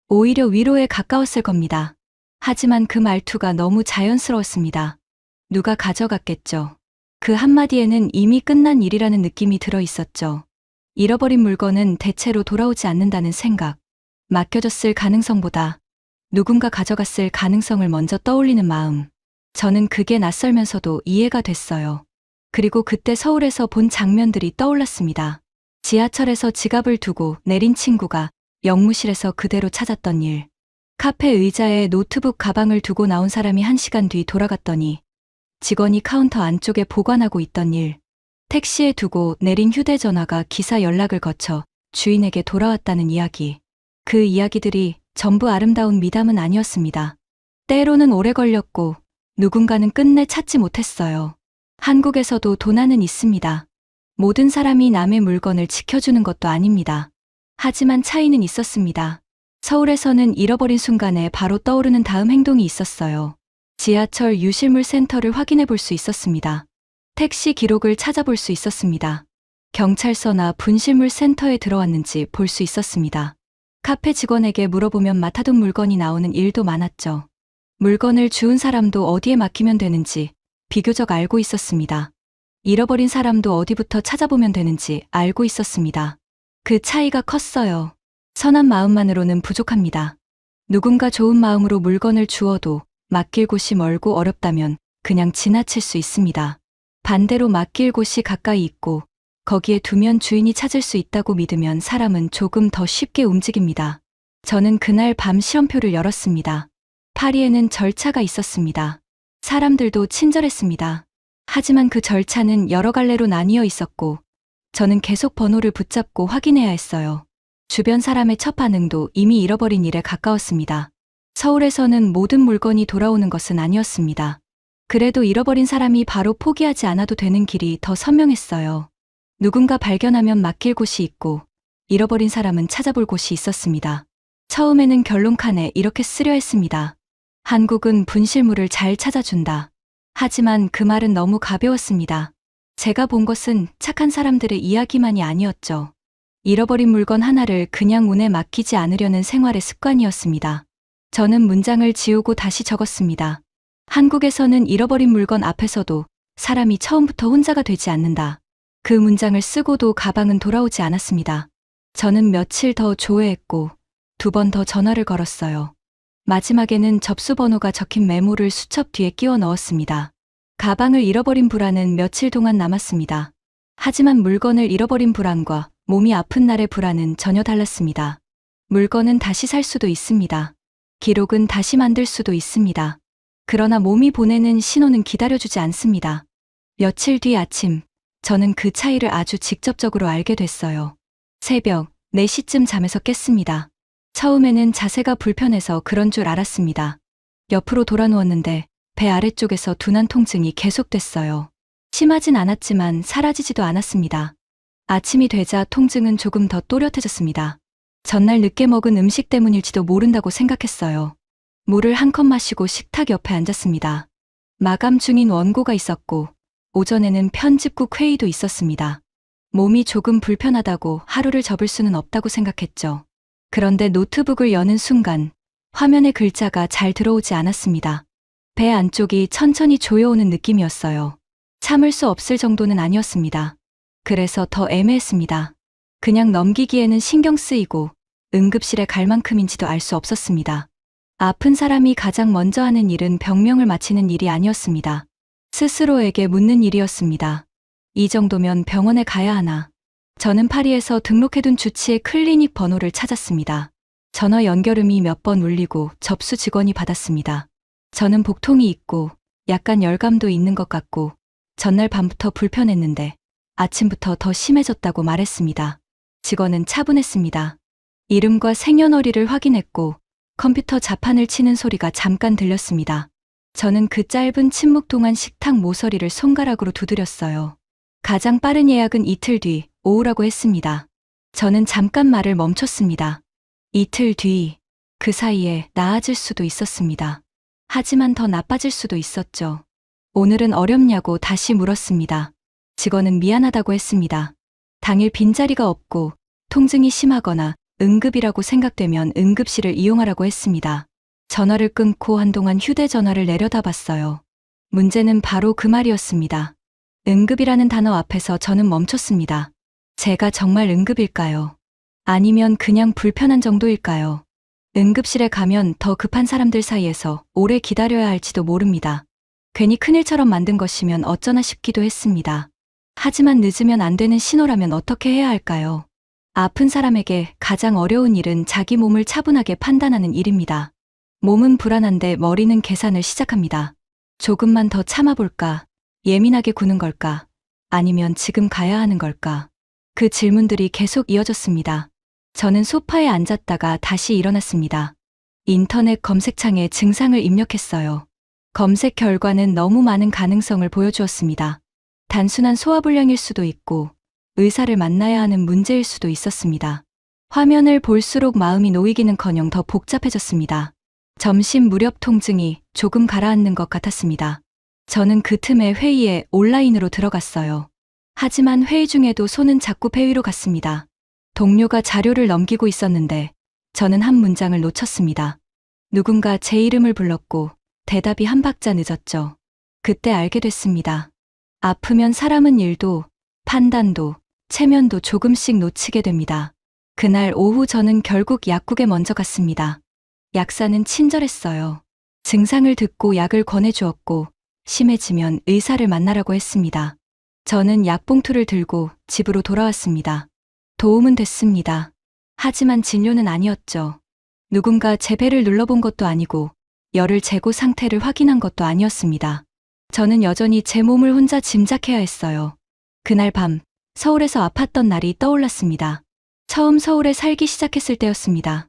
오히려 위로에 가까웠을 겁니다. 하지만 그 말투가 너무 자연스러웠습니다. 누가 가져갔겠죠. 그 한마디에는 이미 끝난 일이라는 느낌이 들어 있었죠. 잃어버린 물건은 대체로 돌아오지 않는다는 생각. 맡겨졌을 가능성보다 누군가 가져갔을 가능성을 먼저 떠올리는 마음. 저는 그게 낯설면서도 이해가 됐어요. 그리고 그때 서울에서 본 장면들이 떠올랐습니다. 지하철에서 지갑을 두고 내린 친구가 영무실에서 그대로 찾았던 일. 카페 의자에 노트북 가방을 두고 나온 사람이 1시간 뒤 돌아갔더니 직원이 카운터 안쪽에 보관하고 있던 일. 택시에 두고 내린 휴대전화가 기사 연락을 거쳐 주인에게 돌아왔다는 이야기. 그 이야기들이 전부 아름다운 미담은 아니었습니다. 때로는 오래 걸렸고 누군가는 끝내 찾지 못했어요. 한국에서도 도난은 있습니다. 모든 사람이 남의 물건을 지켜주는 것도 아닙니다. 하지만 차이는 있었습니다. 서울에서는 잃어버린 순간에 바로 떠오르는 다음 행동이 있었어요. 지하철 유실물 센터를 확인해 볼 수 있었습니다. 택시 기록을 찾아볼 수 있었습니다. 경찰서나 분실물 센터에 들어왔는지 볼 수 있었습니다. 카페 직원에게 물어보면 맡아둔 물건이 나오는 일도 많았죠. 물건을 주운 사람도 어디에 맡기면 되는지 비교적 알고 있었습니다. 잃어버린 사람도 어디부터 찾아보면 되는지 알고 있었습니다. 그 차이가 컸어요. 선한 마음만으로는 부족합니다. 누군가 좋은 마음으로 물건을 주어도 맡길 곳이 멀고 어렵다면 그냥 지나칠 수 있습니다. 반대로 맡길 곳이 가까이 있고 거기에 두면 주인이 찾을 수 있다고 믿으면 사람은 조금 더 쉽게 움직입니다. 저는 그날 밤 시험표를 열었습니다. 파리에는 절차가 있었습니다. 사람들도 친절했습니다. 하지만 그 절차는 여러 갈래로 나뉘어 있었고 저는 계속 번호를 붙잡고 확인해야 했어요. 주변 사람의 첫 반응도 이미 잃어버린 일에 가까웠습니다. 서울에서는 모든 물건이 돌아오는 것은 아니었습니다. 그래도 잃어버린 사람이 바로 포기하지 않아도 되는 길이 더 선명했어요. 누군가 발견하면 맡길 곳이 있고 잃어버린 사람은 찾아볼 곳이 있었습니다. 처음에는 결론칸에 이렇게 쓰려 했습니다. 한국은 분실물을 잘 찾아준다. 하지만 그 말은 너무 가벼웠습니다. 제가 본 것은 착한 사람들의 이야기만이 아니었죠. 잃어버린 물건 하나를 그냥 운에 맡기지 않으려는 생활의 습관이었습니다. 저는 문장을 지우고 다시 적었습니다. 한국에서는 잃어버린 물건 앞에서도 사람이 처음부터 혼자가 되지 않는다. 그 문장을 쓰고도 가방은 돌아오지 않았습니다. 저는 며칠 더 조회했고 2번 더 전화를 걸었어요. 마지막에는 접수 번호가 적힌 메모를 수첩 뒤에 끼워 넣었습니다. 가방을 잃어버린 불안은 며칠 동안 남았습니다. 하지만 물건을 잃어버린 불안과 몸이 아픈 날의 불안은 전혀 달랐습니다. 물건은 다시 살 수도 있습니다. 기록은 다시 만들 수도 있습니다. 그러나 몸이 보내는 신호는 기다려주지 않습니다. 며칠 뒤 아침, 저는 그 차이를 아주 직접적으로 알게 됐어요. 새벽 4시쯤 잠에서 깼습니다. 처음에는 자세가 불편해서 그런 줄 알았습니다. 옆으로 돌아 누웠는데 배 아래쪽에서 둔한 통증이 계속됐어요. 심하진 않았지만 사라지지도 않았습니다. 아침이 되자 통증은 조금 더 또렷해졌습니다. 전날 늦게 먹은 음식 때문일지도 모른다고 생각했어요. 물을 한 컵 마시고 식탁 옆에 앉았습니다. 마감 중인 원고가 있었고, 오전에는 편집국 회의도 있었습니다. 몸이 조금 불편하다고 하루를 접을 수는 없다고 생각했죠. 그런데 노트북을 여는 순간 화면에 글자가 잘 들어오지 않았습니다. 배 안쪽이 천천히 조여오는 느낌이었어요. 참을 수 없을 정도는 아니었습니다. 그래서 더 애매했습니다. 그냥 넘기기에는 신경 쓰이고 응급실에 갈 만큼인지도 알 수 없었습니다. 아픈 사람이 가장 먼저 하는 일은 병명을 맞히는 일이 아니었습니다. 스스로에게 묻는 일이었습니다. 이 정도면 병원에 가야 하나. 저는 파리에서 등록해둔 주치의 클리닉 번호를 찾았습니다. 전화 연결음이 몇 번 울리고 접수 직원이 받았습니다. 저는 복통이 있고 약간 열감도 있는 것 같고 전날 밤부터 불편했는데 아침부터 더 심해졌다고 말했습니다. 직원은 차분했습니다. 이름과 생년월일을 확인했고 컴퓨터 자판을 치는 소리가 잠깐 들렸습니다. 저는 그 짧은 침묵 동안 식탁 모서리를 손가락으로 두드렸어요. 가장 빠른 예약은 이틀 뒤 오후라고 했습니다. 저는 잠깐 말을 멈췄습니다. 이틀 뒤, 그 사이에 나아질 수도 있었습니다. 하지만 더 나빠질 수도 있었죠. 오늘은 어렵냐고 다시 물었습니다. 직원은 미안하다고 했습니다. 당일 빈자리가 없고 통증이 심하거나 응급이라고 생각되면 응급실을 이용하라고 했습니다. 전화를 끊고 한동안 휴대전화를 내려다봤어요. 문제는 바로 그 말이었습니다. 응급이라는 단어 앞에서 저는 멈췄습니다. 제가 정말 응급일까요? 아니면 그냥 불편한 정도일까요? 응급실에 가면 더 급한 사람들 사이에서 오래 기다려야 할지도 모릅니다. 괜히 큰일처럼 만든 것이면 어쩌나 싶기도 했습니다. 하지만 늦으면 안 되는 신호라면 어떻게 해야 할까요? 아픈 사람에게 가장 어려운 일은 자기 몸을 차분하게 판단하는 일입니다. 몸은 불안한데 머리는 계산을 시작합니다. 조금만 더 참아볼까? 예민하게 구는 걸까? 아니면 지금 가야 하는 걸까? 그 질문들이 계속 이어졌습니다. 저는 소파에 앉았다가 다시 일어났습니다. 인터넷 검색창에 증상을 입력했어요. 검색 결과는 너무 많은 가능성을 보여주었습니다. 단순한 소화불량일 수도 있고 의사를 만나야 하는 문제일 수도 있었습니다. 화면을 볼수록 마음이 놓이기는커녕 더 복잡해졌습니다. 점심 무렵 통증이 조금 가라앉는 것 같았습니다. 저는 그 틈에 회의에 온라인으로 들어갔어요. 하지만 회의 중에도 손은 자꾸 배 위로 갔습니다. 동료가 자료를 넘기고 있었는데 저는 한 문장을 놓쳤습니다. 누군가 제 이름을 불렀고 대답이 한 박자 늦었죠. 그때 알게 됐습니다. 아프면 사람은 일도, 판단도, 체면도 조금씩 놓치게 됩니다. 그날 오후 저는 결국 약국에 먼저 갔습니다. 약사는 친절했어요. 증상을 듣고 약을 권해주었고 심해지면 의사를 만나라고 했습니다. 저는 약봉투를 들고 집으로 돌아왔습니다. 도움은 됐습니다. 하지만 진료는 아니었죠. 누군가 제 배를 눌러본 것도 아니고 열을 재고 상태를 확인한 것도 아니었습니다. 저는 여전히 제 몸을 혼자 짐작해야 했어요. 그날 밤 서울에서 아팠던 날이 떠올랐습니다. 처음 서울에 살기 시작했을 때였습니다.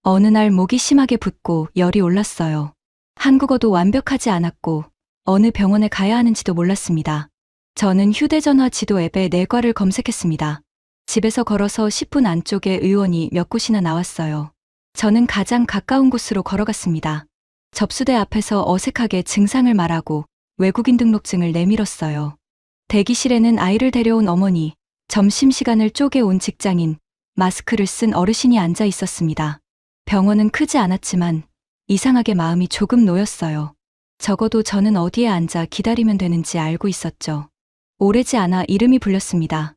어느 날 목이 심하게 붓고 열이 올랐어요. 한국어도 완벽하지 않았고 어느 병원에 가야 하는지도 몰랐습니다. 저는 휴대전화 지도 앱에 내과를 검색했습니다. 집에서 걸어서 10분 안쪽에 의원이 몇 곳이나 나왔어요. 저는 가장 가까운 곳으로 걸어갔습니다. 접수대 앞에서 어색하게 증상을 말하고 외국인 등록증을 내밀었어요. 대기실에는 아이를 데려온 어머니, 점심시간을 쪼개온 직장인, 마스크를 쓴 어르신이 앉아 있었습니다. 병원은 크지 않았지만 이상하게 마음이 조금 놓였어요. 적어도 저는 어디에 앉아 기다리면 되는지 알고 있었죠. 오래지 않아 이름이 불렸습니다.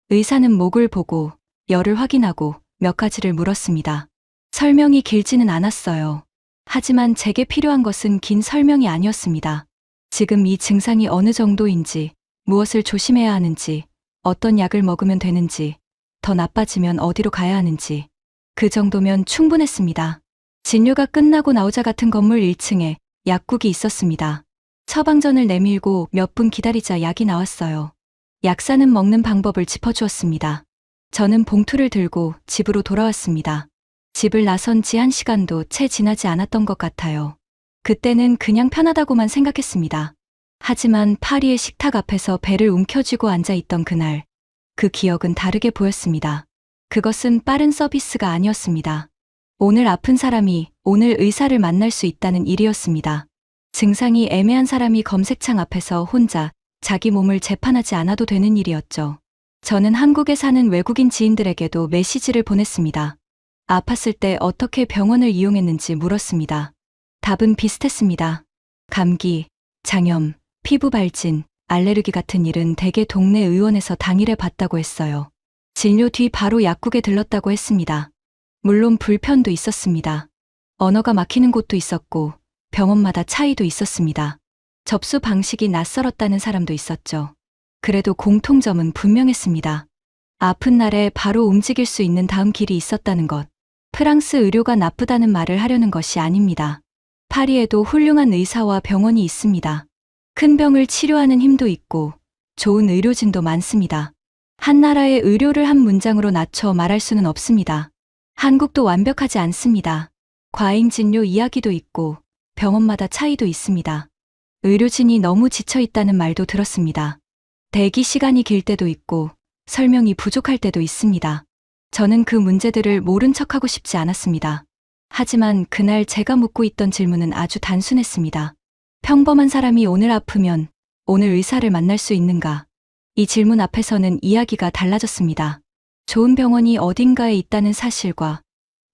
의사는 목을 보고 열을 확인하고 몇 가지를 물었습니다. 설명이 길지는 않았어요. 하지만 제게 필요한 것은 긴 설명이 아니었습니다. 지금 이 증상이 어느 정도인지, 무엇을 조심해야 하는지, 어떤 약을 먹으면 되는지, 더 나빠지면 어디로 가야 하는지, 그 정도면 충분했습니다. 진료가 끝나고 나오자 같은 건물 1층에 약국이 있었습니다. 처방전을 내밀고 몇 분 기다리자 약이 나왔어요. 약사는 먹는 방법을 짚어주었습니다. 저는 봉투를 들고 집으로 돌아왔습니다. 집을 나선 지 1시간도 채 지나지 않았던 것 같아요. 그때는 그냥 편하다고만 생각했습니다. 하지만 파리의 식탁 앞에서 배를 움켜쥐고 앉아있던 그날, 그 기억은 다르게 보였습니다. 그것은 빠른 서비스가 아니었습니다. 오늘 아픈 사람이 오늘 의사를 만날 수 있다는 일이었습니다. 증상이 애매한 사람이 검색창 앞에서 혼자 자기 몸을 재판하지 않아도 되는 일이었죠. 저는 한국에 사는 외국인 지인들에게도 메시지를 보냈습니다. 아팠을 때 어떻게 병원을 이용했는지 물었습니다. 답은 비슷했습니다. 감기, 장염, 피부 발진, 알레르기 같은 일은 대개 동네 의원에서 당일에 봤다고 했어요. 진료 뒤 바로 약국에 들렀다고 했습니다. 물론 불편도 있었습니다. 언어가 막히는 곳도 있었고 병원마다 차이도 있었습니다. 접수 방식이 낯설었다는 사람도 있었죠. 그래도 공통점은 분명했습니다. 아픈 날에 바로 움직일 수 있는 다음 길이 있었다는 것. 프랑스 의료가 나쁘다는 말을 하려는 것이 아닙니다. 파리에도 훌륭한 의사와 병원이 있습니다. 큰 병을 치료하는 힘도 있고 좋은 의료진도 많습니다. 한 나라의 의료를 한 문장으로 낮춰 말할 수는 없습니다. 한국도 완벽하지 않습니다. 과잉 진료 이야기도 있고 병원마다 차이도 있습니다. 의료진이 너무 지쳐 있다는 말도 들었습니다. 대기 시간이 길 때도 있고 설명이 부족할 때도 있습니다. 저는 그 문제들을 모른 척하고 싶지 않았습니다. 하지만 그날 제가 묻고 있던 질문은 아주 단순했습니다. 평범한 사람이 오늘 아프면 오늘 의사를 만날 수 있는가? 이 질문 앞에서는 이야기가 달라졌습니다. 좋은 병원이 어딘가에 있다는 사실과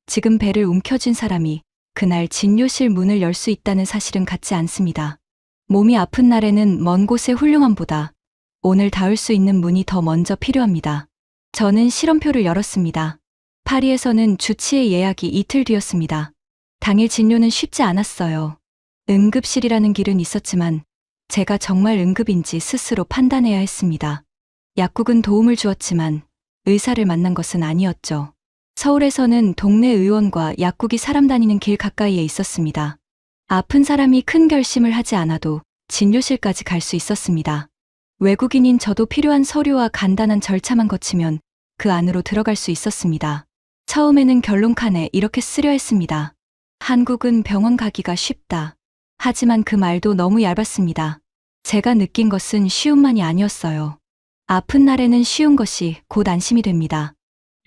지금 배를 움켜쥔 사람이 그날 진료실 문을 열 수 있다는 사실은 같지 않습니다. 몸이 아픈 날에는 먼 곳의 훌륭함보다 오늘 닿을 수 있는 문이 더 먼저 필요합니다. 저는 실험표를 열었습니다. 파리에서는 주치의 예약이 이틀 뒤였습니다. 당일 진료는 쉽지 않았어요. 응급실이라는 길은 있었지만 제가 정말 응급인지 스스로 판단해야 했습니다. 약국은 도움을 주었지만 의사를 만난 것은 아니었죠. 서울에서는 동네 의원과 약국이 사람 다니는 길 가까이에 있었습니다. 아픈 사람이 큰 결심을 하지 않아도 진료실까지 갈 수 있었습니다. 외국인인 저도 필요한 서류와 간단한 절차만 거치면 그 안으로 들어갈 수 있었습니다. 처음에는 결론칸에 이렇게 쓰려 했습니다. 한국은 병원 가기가 쉽다. 하지만 그 말도 너무 얇았습니다. 제가 느낀 것은 쉬움만이 아니었어요. 아픈 날에는 쉬운 것이 곧 안심이 됩니다.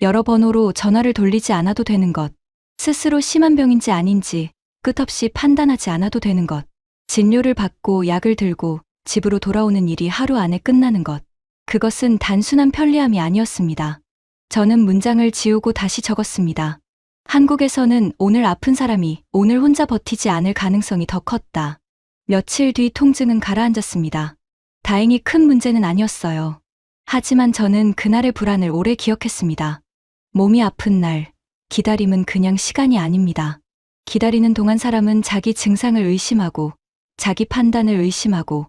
여러 번호로 전화를 돌리지 않아도 되는 것, 스스로 심한 병인지 아닌지 끝없이 판단하지 않아도 되는 것, 진료를 받고 약을 들고 집으로 돌아오는 일이 하루 안에 끝나는 것, 그것은 단순한 편리함이 아니었습니다. 저는 문장을 지우고 다시 적었습니다. 한국에서는 오늘 아픈 사람이 오늘 혼자 버티지 않을 가능성이 더 컸다. 며칠 뒤 통증은 가라앉았습니다. 다행히 큰 문제는 아니었어요. 하지만 저는 그날의 불안을 오래 기억했습니다. 몸이 아픈 날, 기다림은 그냥 시간이 아닙니다. 기다리는 동안 사람은 자기 증상을 의심하고, 자기 판단을 의심하고,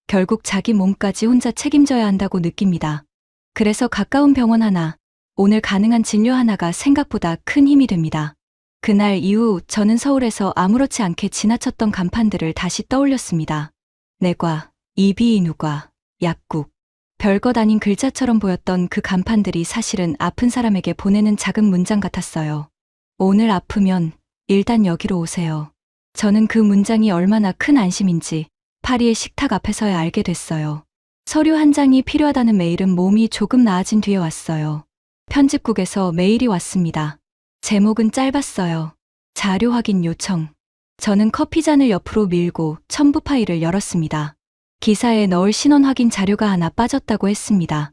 결국 자기 몸까지 혼자 책임져야 한다고 느낍니다. 그래서 가까운 병원 하나, 오늘 가능한 진료 하나가 생각보다 큰 힘이 됩니다. 그날 이후 저는 서울에서 아무렇지 않게 지나쳤던 간판들을 다시 떠올렸습니다. 내과, 이비인후과, 약국. 별것 아닌 글자처럼 보였던 그 간판들이 사실은 아픈 사람에게 보내는 작은 문장 같았어요. 오늘 아프면 일단 여기로 오세요. 저는 그 문장이 얼마나 큰 안심인지 파리의 식탁 앞에서야 알게 됐어요. 서류 한 장이 필요하다는 메일은 몸이 조금 나아진 뒤에 왔어요. 편집국에서 메일이 왔습니다. 제목은 짧았어요. 자료 확인 요청. 저는 커피잔을 옆으로 밀고 첨부 파일을 열었습니다. 기사에 넣을 신원 확인 자료가 하나 빠졌다고 했습니다.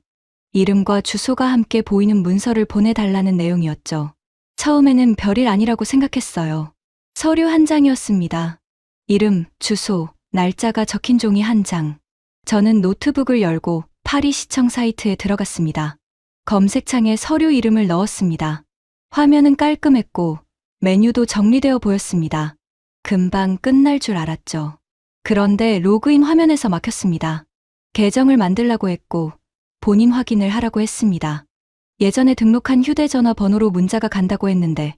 이름과 주소가 함께 보이는 문서를 보내달라는 내용이었죠. 처음에는 별일 아니라고 생각했어요. 서류 한 장이었습니다. 이름, 주소, 날짜가 적힌 종이 한 장. 저는 노트북을 열고 파리시청 사이트에 들어갔습니다. 검색창에 서류 이름을 넣었습니다. 화면은 깔끔했고 메뉴도 정리되어 보였습니다. 금방 끝날 줄 알았죠. 그런데 로그인 화면에서 막혔습니다. 계정을 만들라고 했고 본인 확인을 하라고 했습니다. 예전에 등록한 휴대전화 번호로 문자가 간다고 했는데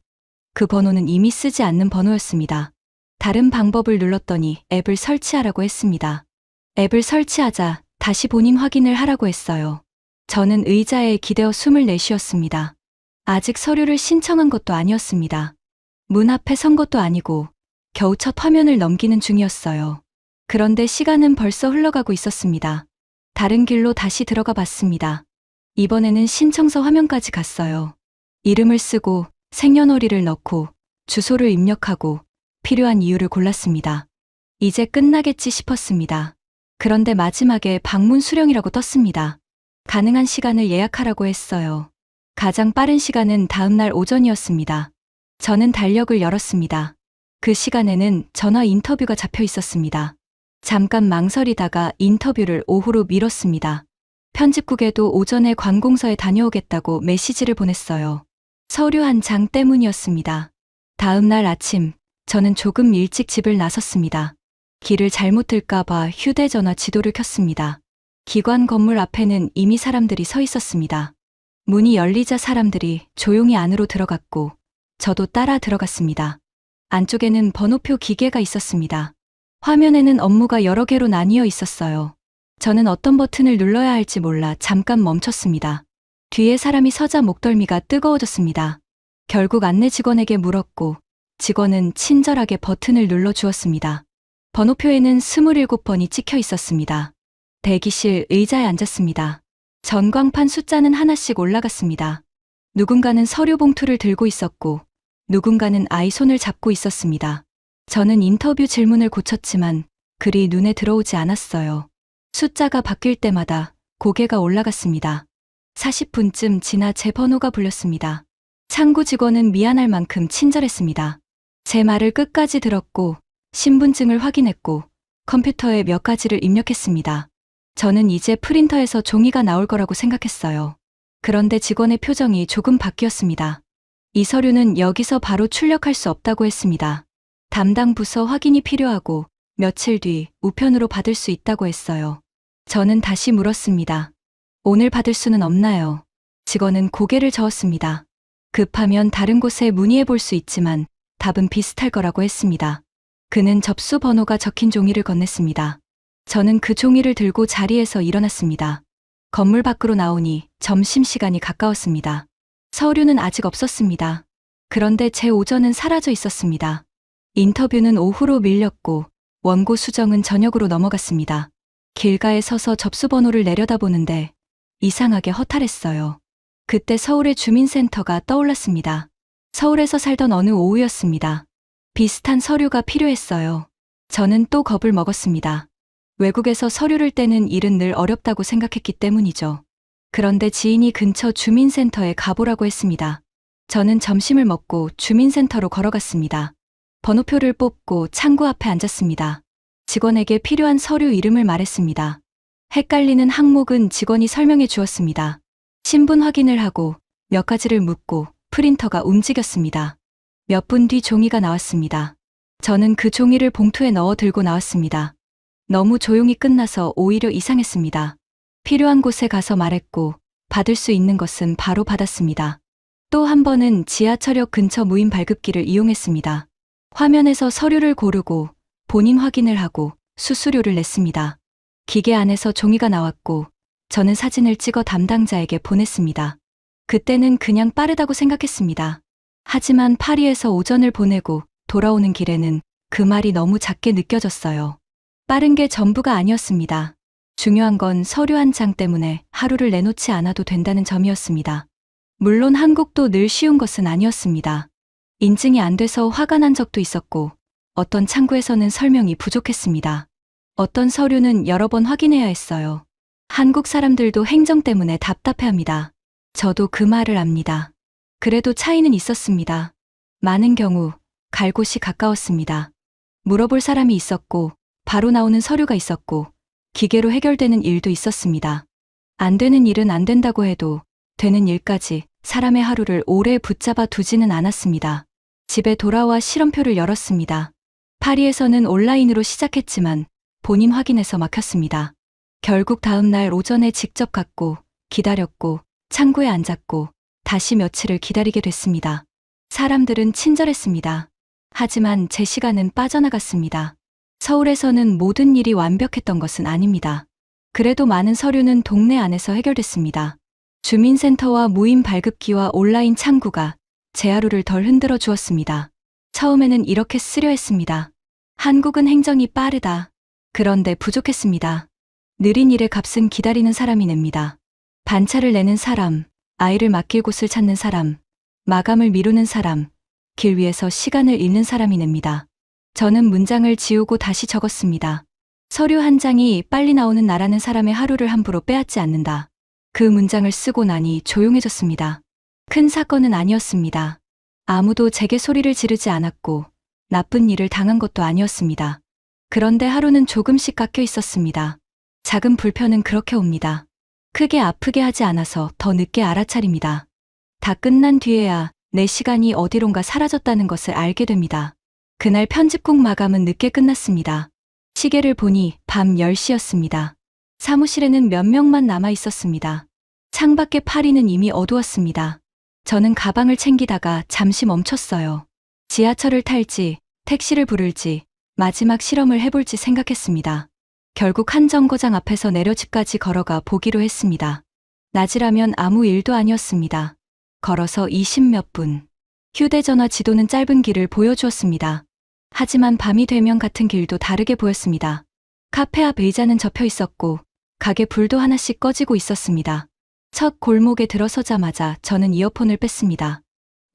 그 번호는 이미 쓰지 않는 번호였습니다. 다른 방법을 눌렀더니 앱을 설치하라고 했습니다. 앱을 설치하자 다시 본인 확인을 하라고 했어요. 저는 의자에 기대어 숨을 내쉬었습니다. 아직 서류를 신청한 것도 아니었습니다. 문 앞에 선 것도 아니고 겨우 첫 화면을 넘기는 중이었어요. 그런데 시간은 벌써 흘러가고 있었습니다. 다른 길로 다시 들어가 봤습니다. 이번에는 신청서 화면까지 갔어요. 이름을 쓰고 생년월일을 넣고 주소를 입력하고 필요한 이유를 골랐습니다. 이제 끝나겠지 싶었습니다. 그런데 마지막에 방문 수령이라고 떴습니다. 가능한 시간을 예약하라고 했어요. 가장 빠른 시간은 다음날 오전이었습니다. 저는 달력을 열었습니다. 그 시간에는 전화 인터뷰가 잡혀 있었습니다. 잠깐 망설이다가 인터뷰를 오후로 미뤘습니다. 편집국에도 오전에 관공서에 다녀오겠다고 메시지를 보냈어요. 서류 한 장 때문이었습니다. 다음 날 아침, 저는 조금 일찍 집을 나섰습니다. 길을 잘못 들까봐 휴대전화 지도를 켰습니다. 기관 건물 앞에는 이미 사람들이 서 있었습니다. 문이 열리자 사람들이 조용히 안으로 들어갔고, 저도 따라 들어갔습니다. 안쪽에는 번호표 기계가 있었습니다. 화면에는 업무가 여러 개로 나뉘어 있었어요. 저는 어떤 버튼을 눌러야 할지 몰라 잠깐 멈췄습니다. 뒤에 사람이 서자 목덜미가 뜨거워졌습니다. 결국 안내 직원에게 물었고, 직원은 친절하게 버튼을 눌러주었습니다. 번호표에는 27번이 찍혀 있었습니다. 대기실 의자에 앉았습니다. 전광판 숫자는 하나씩 올라갔습니다. 누군가는 서류 봉투를 들고 있었고, 누군가는 아이 손을 잡고 있었습니다. 저는 인터뷰 질문을 고쳤지만 글이 눈에 들어오지 않았어요. 숫자가 바뀔 때마다 고개가 올라갔습니다. 40분쯤 지나 제 번호가 불렸습니다. 창구 직원은 미안할 만큼 친절했습니다. 제 말을 끝까지 들었고 신분증을 확인했고 컴퓨터에 몇 가지를 입력했습니다. 저는 이제 프린터에서 종이가 나올 거라고 생각했어요. 그런데 직원의 표정이 조금 바뀌었습니다. 이 서류는 여기서 바로 출력할 수 없다고 했습니다. 담당 부서 확인이 필요하고 며칠 뒤 우편으로 받을 수 있다고 했어요. 저는 다시 물었습니다. 오늘 받을 수는 없나요? 직원은 고개를 저었습니다. 급하면 다른 곳에 문의해 볼 수 있지만 답은 비슷할 거라고 했습니다. 그는 접수 번호가 적힌 종이를 건넸습니다. 저는 그 종이를 들고 자리에서 일어났습니다. 건물 밖으로 나오니 점심시간이 가까웠습니다. 서류는 아직 없었습니다. 그런데 제 오전은 사라져 있었습니다. 인터뷰는 오후로 밀렸고 원고 수정은 저녁으로 넘어갔습니다. 길가에 서서 접수 번호를 내려다보는데 이상하게 허탈했어요. 그때 서울의 주민센터가 떠올랐습니다. 서울에서 살던 어느 오후였습니다. 비슷한 서류가 필요했어요. 저는 또 겁을 먹었습니다. 외국에서 서류를 떼는 일은 늘 어렵다고 생각했기 때문이죠. 그런데 지인이 근처 주민센터에 가보라고 했습니다. 저는 점심을 먹고 주민센터로 걸어갔습니다. 번호표를 뽑고 창구 앞에 앉았습니다. 직원에게 필요한 서류 이름을 말했습니다. 헷갈리는 항목은 직원이 설명해 주었습니다. 신분 확인을 하고 몇 가지를 묻고 프린터가 움직였습니다. 몇 분 뒤 종이가 나왔습니다. 저는 그 종이를 봉투에 넣어 들고 나왔습니다. 너무 조용히 끝나서 오히려 이상했습니다. 필요한 곳에 가서 말했고 받을 수 있는 것은 바로 받았습니다. 또 한 번은 지하철역 근처 무인 발급기를 이용했습니다. 화면에서 서류를 고르고 본인 확인을 하고 수수료를 냈습니다. 기계 안에서 종이가 나왔고 저는 사진을 찍어 담당자에게 보냈습니다. 그때는 그냥 빠르다고 생각했습니다. 하지만 파리에서 오전을 보내고 돌아오는 길에는 그 말이 너무 작게 느껴졌어요. 빠른 게 전부가 아니었습니다. 중요한 건 서류 한 장 때문에 하루를 내놓지 않아도 된다는 점이었습니다. 물론 한국도 늘 쉬운 것은 아니었습니다. 인증이 안 돼서 화가 난 적도 있었고 어떤 창구에서는 설명이 부족했습니다. 어떤 서류는 여러 번 확인해야 했어요. 한국 사람들도 행정 때문에 답답해합니다. 저도 그 말을 압니다. 그래도 차이는 있었습니다. 많은 경우 갈 곳이 가까웠습니다. 물어볼 사람이 있었고 바로 나오는 서류가 있었고 기계로 해결되는 일도 있었습니다. 안 되는 일은 안 된다고 해도 되는 일까지 사람의 하루를 오래 붙잡아 두지는 않았습니다. 집에 돌아와 실험표를 열었습니다. 파리에서는 온라인으로 시작했지만 본인 확인해서 막혔습니다. 결국 다음 날 오전에 직접 갔고 기다렸고 창구에 앉았고 다시 며칠을 기다리게 됐습니다. 사람들은 친절했습니다. 하지만 제 시간은 빠져나갔습니다. 서울에서는 모든 일이 완벽했던 것은 아닙니다. 그래도 많은 서류는 동네 안에서 해결됐습니다. 주민센터와 무인 발급기와 온라인 창구가 제 하루를 덜 흔들어 주었습니다. 처음에는 이렇게 쓰려 했습니다. 한국은 행정이 빠르다. 그런데 부족했습니다. 느린 일의 값은 기다리는 사람이 냅니다. 반차를 내는 사람, 아이를 맡길 곳을 찾는 사람, 마감을 미루는 사람, 길 위에서 시간을 잃는 사람이 냅니다. 저는 문장을 지우고 다시 적었습니다. 서류 한 장이 빨리 나오는 나라는 사람의 하루를 함부로 빼앗지 않는다. 그 문장을 쓰고 나니 조용해졌습니다. 큰 사건은 아니었습니다. 아무도 제게 소리를 지르지 않았고 나쁜 일을 당한 것도 아니었습니다. 그런데 하루는 조금씩 깎여 있었습니다. 작은 불편은 그렇게 옵니다. 크게 아프게 하지 않아서 더 늦게 알아차립니다. 다 끝난 뒤에야 내 시간이 어디론가 사라졌다는 것을 알게 됩니다. 그날 편집국 마감은 늦게 끝났습니다. 시계를 보니 밤 10시였습니다. 사무실에는 몇 명만 남아 있었습니다. 창밖의 파리는 이미 어두웠습니다. 저는 가방을 챙기다가 잠시 멈췄어요. 지하철을 탈지, 택시를 부를지, 마지막 실험을 해볼지 생각했습니다. 결국 한 정거장 앞에서 내려 집까지 걸어가 보기로 했습니다. 낮이라면 아무 일도 아니었습니다. 걸어서 20몇 분. 휴대전화 지도는 짧은 길을 보여주었습니다. 하지만 밤이 되면 같은 길도 다르게 보였습니다. 카페 앞 의자는 접혀 있었고 가게 불도 하나씩 꺼지고 있었습니다. 첫 골목에 들어서자마자 저는 이어폰을 뺐습니다.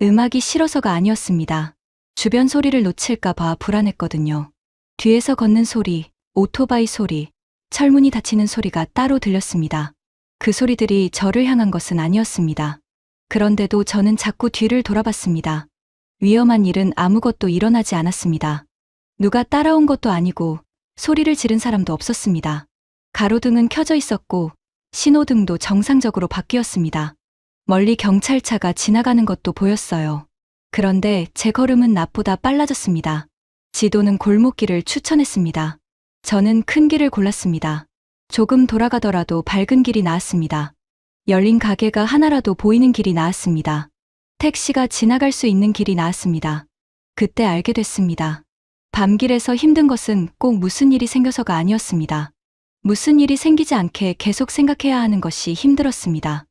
음악이 싫어서가 아니었습니다. 주변 소리를 놓칠까 봐 불안했거든요. 뒤에서 걷는 소리, 오토바이 소리, 철문이 닫히는 소리가 따로 들렸습니다. 그 소리들이 저를 향한 것은 아니었습니다. 그런데도 저는 자꾸 뒤를 돌아봤습니다. 위험한 일은 아무것도 일어나지 않았습니다. 누가 따라온 것도 아니고 소리를 지른 사람도 없었습니다. 가로등은 켜져 있었고 신호등도 정상적으로 바뀌었습니다. 멀리 경찰차가 지나가는 것도 보였어요. 그런데 제 걸음은 낮보다 빨라졌습니다. 지도는 골목길을 추천했습니다. 저는 큰 길을 골랐습니다. 조금 돌아가더라도 밝은 길이 나았습니다. 열린 가게가 하나라도 보이는 길이 나았습니다. 택시가 지나갈 수 있는 길이 나았습니다. 그때 알게 됐습니다. 밤길에서 힘든 것은 꼭 무슨 일이 생겨서가 아니었습니다. 무슨 일이 생기지 않게 계속 생각해야 하는 것이 힘들었습니다.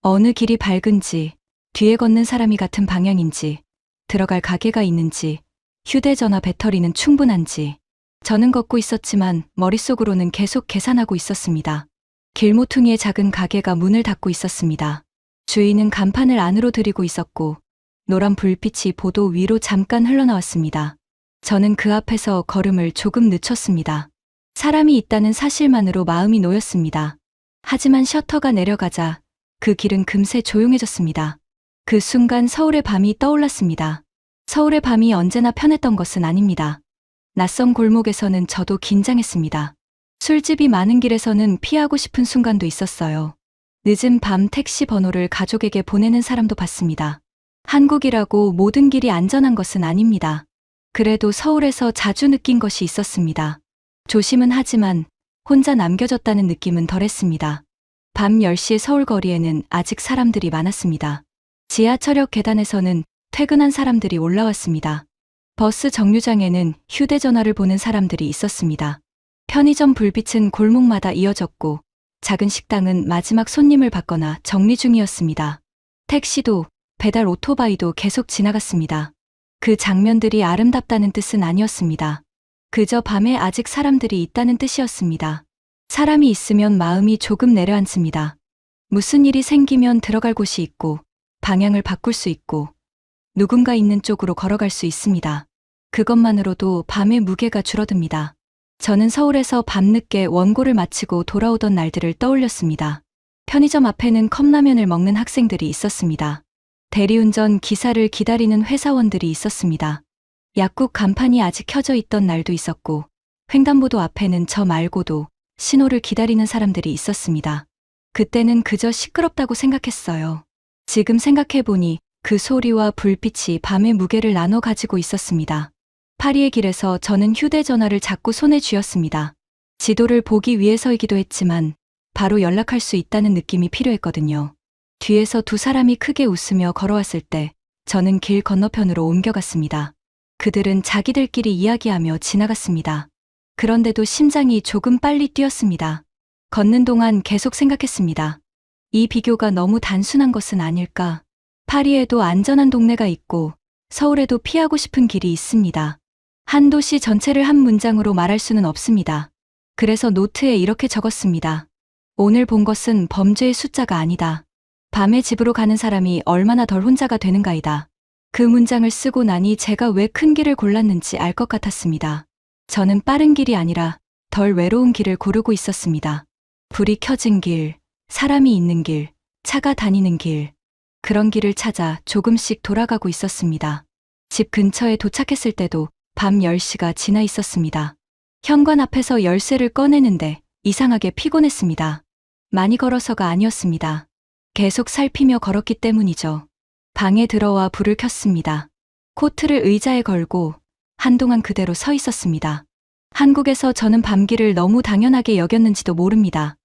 어느 길이 밝은지, 뒤에 걷는 사람이 같은 방향인지, 들어갈 가게가 있는지, 휴대전화 배터리는 충분한지. 저는 걷고 있었지만 머릿속으로는 계속 계산하고 있었습니다. 길모퉁이의 작은 가게가 문을 닫고 있었습니다. 주인은 간판을 안으로 들이고 있었고 노란 불빛이 보도 위로 잠깐 흘러나왔습니다. 저는 그 앞에서 걸음을 조금 늦췄습니다. 사람이 있다는 사실만으로 마음이 놓였습니다. 하지만 셔터가 내려가자 그 길은 금세 조용해졌습니다. 그 순간 서울의 밤이 떠올랐습니다. 서울의 밤이 언제나 편했던 것은 아닙니다. 낯선 골목에서는 저도 긴장했습니다. 술집이 많은 길에서는 피하고 싶은 순간도 있었어요. 늦은 밤 택시 번호를 가족에게 보내는 사람도 봤습니다. 한국이라고 모든 길이 안전한 것은 아닙니다. 그래도 서울에서 자주 느낀 것이 있었습니다. 조심은 하지만 혼자 남겨졌다는 느낌은 덜했습니다. 밤 10시의 서울 거리에는 아직 사람들이 많았습니다. 지하철역 계단에서는 퇴근한 사람들이 올라왔습니다. 버스 정류장에는 휴대전화를 보는 사람들이 있었습니다. 편의점 불빛은 골목마다 이어졌고 작은 식당은 마지막 손님을 받거나 정리 중이었습니다. 택시도 배달 오토바이도 계속 지나갔습니다. 그 장면들이 아름답다는 뜻은 아니었습니다. 그저 밤에 아직 사람들이 있다는 뜻이었습니다. 사람이 있으면 마음이 조금 내려앉습니다. 무슨 일이 생기면 들어갈 곳이 있고 방향을 바꿀 수 있고 누군가 있는 쪽으로 걸어갈 수 있습니다. 그것만으로도 밤의 무게가 줄어듭니다. 저는 서울에서 밤늦게 원고를 마치고 돌아오던 날들을 떠올렸습니다. 편의점 앞에는 컵라면을 먹는 학생들이 있었습니다. 대리운전 기사를 기다리는 회사원들이 있었습니다. 약국 간판이 아직 켜져 있던 날도 있었고 횡단보도 앞에는 저 말고도 신호를 기다리는 사람들이 있었습니다. 그때는 그저 시끄럽다고 생각했어요. 지금 생각해보니 그 소리와 불빛이 밤의 무게를 나눠 가지고 있었습니다. 파리의 길에서 저는 휴대전화를 자꾸 손에 쥐었습니다. 지도를 보기 위해서이기도 했지만 바로 연락할 수 있다는 느낌이 필요했거든요. 뒤에서 두 사람이 크게 웃으며 걸어왔을 때 저는 길 건너편으로 옮겨갔습니다. 그들은 자기들끼리 이야기하며 지나갔습니다. 그런데도 심장이 조금 빨리 뛰었습니다. 걷는 동안 계속 생각했습니다. 이 비교가 너무 단순한 것은 아닐까? 파리에도 안전한 동네가 있고 서울에도 피하고 싶은 길이 있습니다. 한 도시 전체를 한 문장으로 말할 수는 없습니다. 그래서 노트에 이렇게 적었습니다. 오늘 본 것은 범죄의 숫자가 아니다. 밤에 집으로 가는 사람이 얼마나 덜 혼자가 되는가이다. 그 문장을 쓰고 나니 제가 왜 큰 길을 골랐는지 알 것 같았습니다. 저는 빠른 길이 아니라 덜 외로운 길을 고르고 있었습니다. 불이 켜진 길, 사람이 있는 길, 차가 다니는 길. 그런 길을 찾아 조금씩 돌아가고 있었습니다. 집 근처에 도착했을 때도 밤 10시가 지나 있었습니다. 현관 앞에서 열쇠를 꺼내는데 이상하게 피곤했습니다. 많이 걸어서가 아니었습니다. 계속 살피며 걸었기 때문이죠. 방에 들어와 불을 켰습니다. 코트를 의자에 걸고 한동안 그대로 서 있었습니다. 한국에서 저는 밤길을 너무 당연하게 여겼는지도 모릅니다.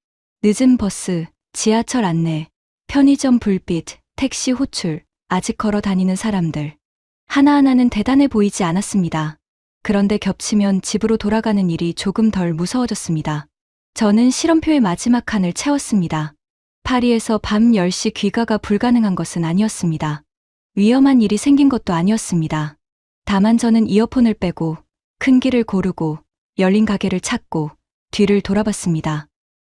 늦은 버스, 지하철 안내, 편의점 불빛, 택시 호출, 아직 걸어 다니는 사람들. 하나하나는 대단해 보이지 않았습니다. 그런데 겹치면 집으로 돌아가는 일이 조금 덜 무서워졌습니다. 저는 실험표의 마지막 칸을 채웠습니다. 파리에서 밤 10시 귀가가 불가능한 것은 아니었습니다. 위험한 일이 생긴 것도 아니었습니다. 다만 저는 이어폰을 빼고 큰 길을 고르고 열린 가게를 찾고 뒤를 돌아봤습니다.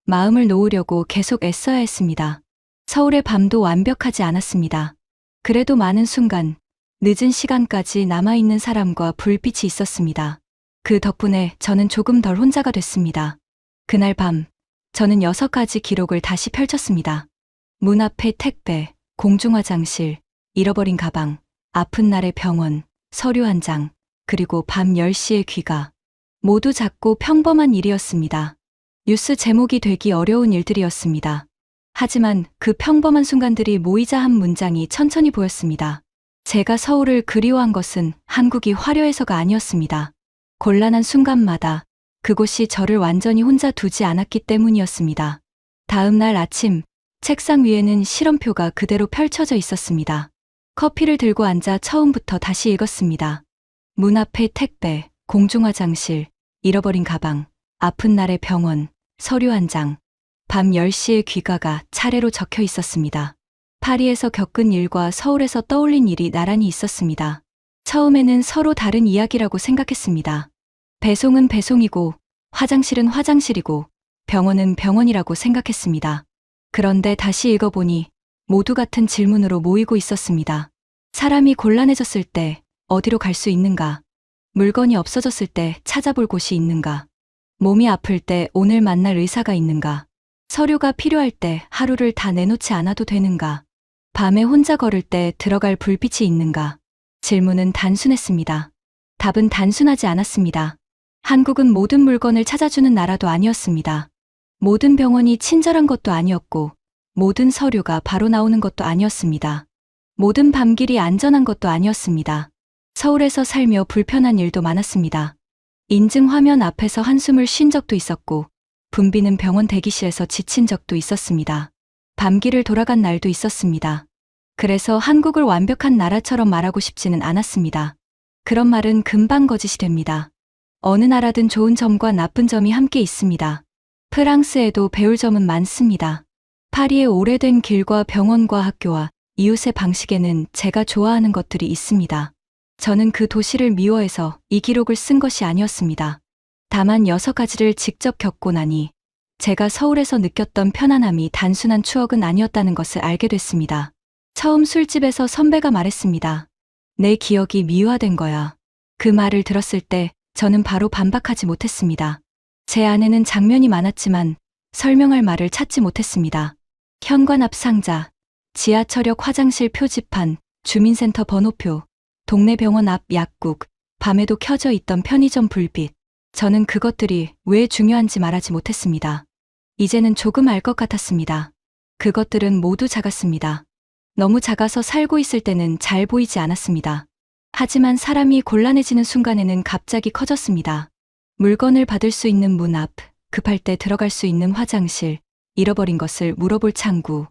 마음을 놓으려고 계속 애써야 했습니다. 서울의 밤도 완벽하지 않았습니다. 그래도 많은 순간, 늦은 시간까지 남아있는 사람과 불빛이 있었습니다. 그 덕분에 저는 조금 덜 혼자가 됐습니다. 그날 밤, 저는 6가지 기록을 다시 펼쳤습니다. 문 앞의 택배, 공중화장실, 잃어버린 가방, 아픈 날의 병원, 서류 한 장, 그리고 밤 10시의 귀가. 모두 작고 평범한 일이었습니다. 뉴스 제목이 되기 어려운 일들이었습니다. 하지만 그 평범한 순간들이 모이자 한 문장이 천천히 보였습니다. 제가 서울을 그리워한 것은 한국이 화려해서가 아니었습니다. 곤란한 순간마다 그곳이 저를 완전히 혼자 두지 않았기 때문이었습니다. 다음 날 아침, 책상 위에는 실험표가 그대로 펼쳐져 있었습니다. 커피를 들고 앉아 처음부터 다시 읽었습니다. 문 앞의 택배, 공중화장실, 잃어버린 가방, 아픈 날의 병원, 서류 한 장, 밤 10시의 귀가가 차례로 적혀 있었습니다. 파리에서 겪은 일과 서울에서 떠올린 일이 나란히 있었습니다. 처음에는 서로 다른 이야기라고 생각했습니다. 배송은 배송이고, 화장실은 화장실이고, 병원은 병원이라고 생각했습니다. 그런데 다시 읽어보니 모두 같은 질문으로 모이고 있었습니다. 사람이 곤란해졌을 때 어디로 갈 수 있는가? 물건이 없어졌을 때 찾아볼 곳이 있는가? 몸이 아플 때 오늘 만날 의사가 있는가? 서류가 필요할 때 하루를 다 내놓지 않아도 되는가? 밤에 혼자 걸을 때 들어갈 불빛이 있는가? 질문은 단순했습니다. 답은 단순하지 않았습니다. 한국은 모든 물건을 찾아주는 나라도 아니었습니다. 모든 병원이 친절한 것도 아니었고, 모든 서류가 바로 나오는 것도 아니었습니다. 모든 밤길이 안전한 것도 아니었습니다. 서울에서 살며 불편한 일도 많았습니다. 인증 화면 앞에서 한숨을 쉰 적도 있었고, 붐비는 병원 대기실에서 지친 적도 있었습니다. 밤길을 돌아간 날도 있었습니다. 그래서 한국을 완벽한 나라처럼 말하고 싶지는 않았습니다. 그런 말은 금방 거짓이 됩니다. 어느 나라든 좋은 점과 나쁜 점이 함께 있습니다. 프랑스에도 배울 점은 많습니다. 파리의 오래된 길과 병원과 학교와 이웃의 방식에는 제가 좋아하는 것들이 있습니다. 저는 그 도시를 미워해서 이 기록을 쓴 것이 아니었습니다. 다만 6가지를 직접 겪고 나니 제가 서울에서 느꼈던 편안함이 단순한 추억은 아니었다는 것을 알게 됐습니다. 처음 술집에서 선배가 말했습니다. 내 기억이 미화된 거야. 그 말을 들었을 때 저는 바로 반박하지 못했습니다. 제 안에는 장면이 많았지만 설명할 말을 찾지 못했습니다. 현관 앞 상자, 지하철역 화장실 표지판, 주민센터 번호표, 동네 병원 앞 약국, 밤에도 켜져 있던 편의점 불빛. 저는 그것들이 왜 중요한지 말하지 못했습니다. 이제는 조금 알 것 같았습니다. 그것들은 모두 작았습니다. 너무 작아서 살고 있을 때는 잘 보이지 않았습니다. 하지만 사람이 곤란해지는 순간에는 갑자기 커졌습니다. 물건을 받을 수 있는 문 앞, 급할 때 들어갈 수 있는 화장실, 잃어버린 것을 물어볼 창구,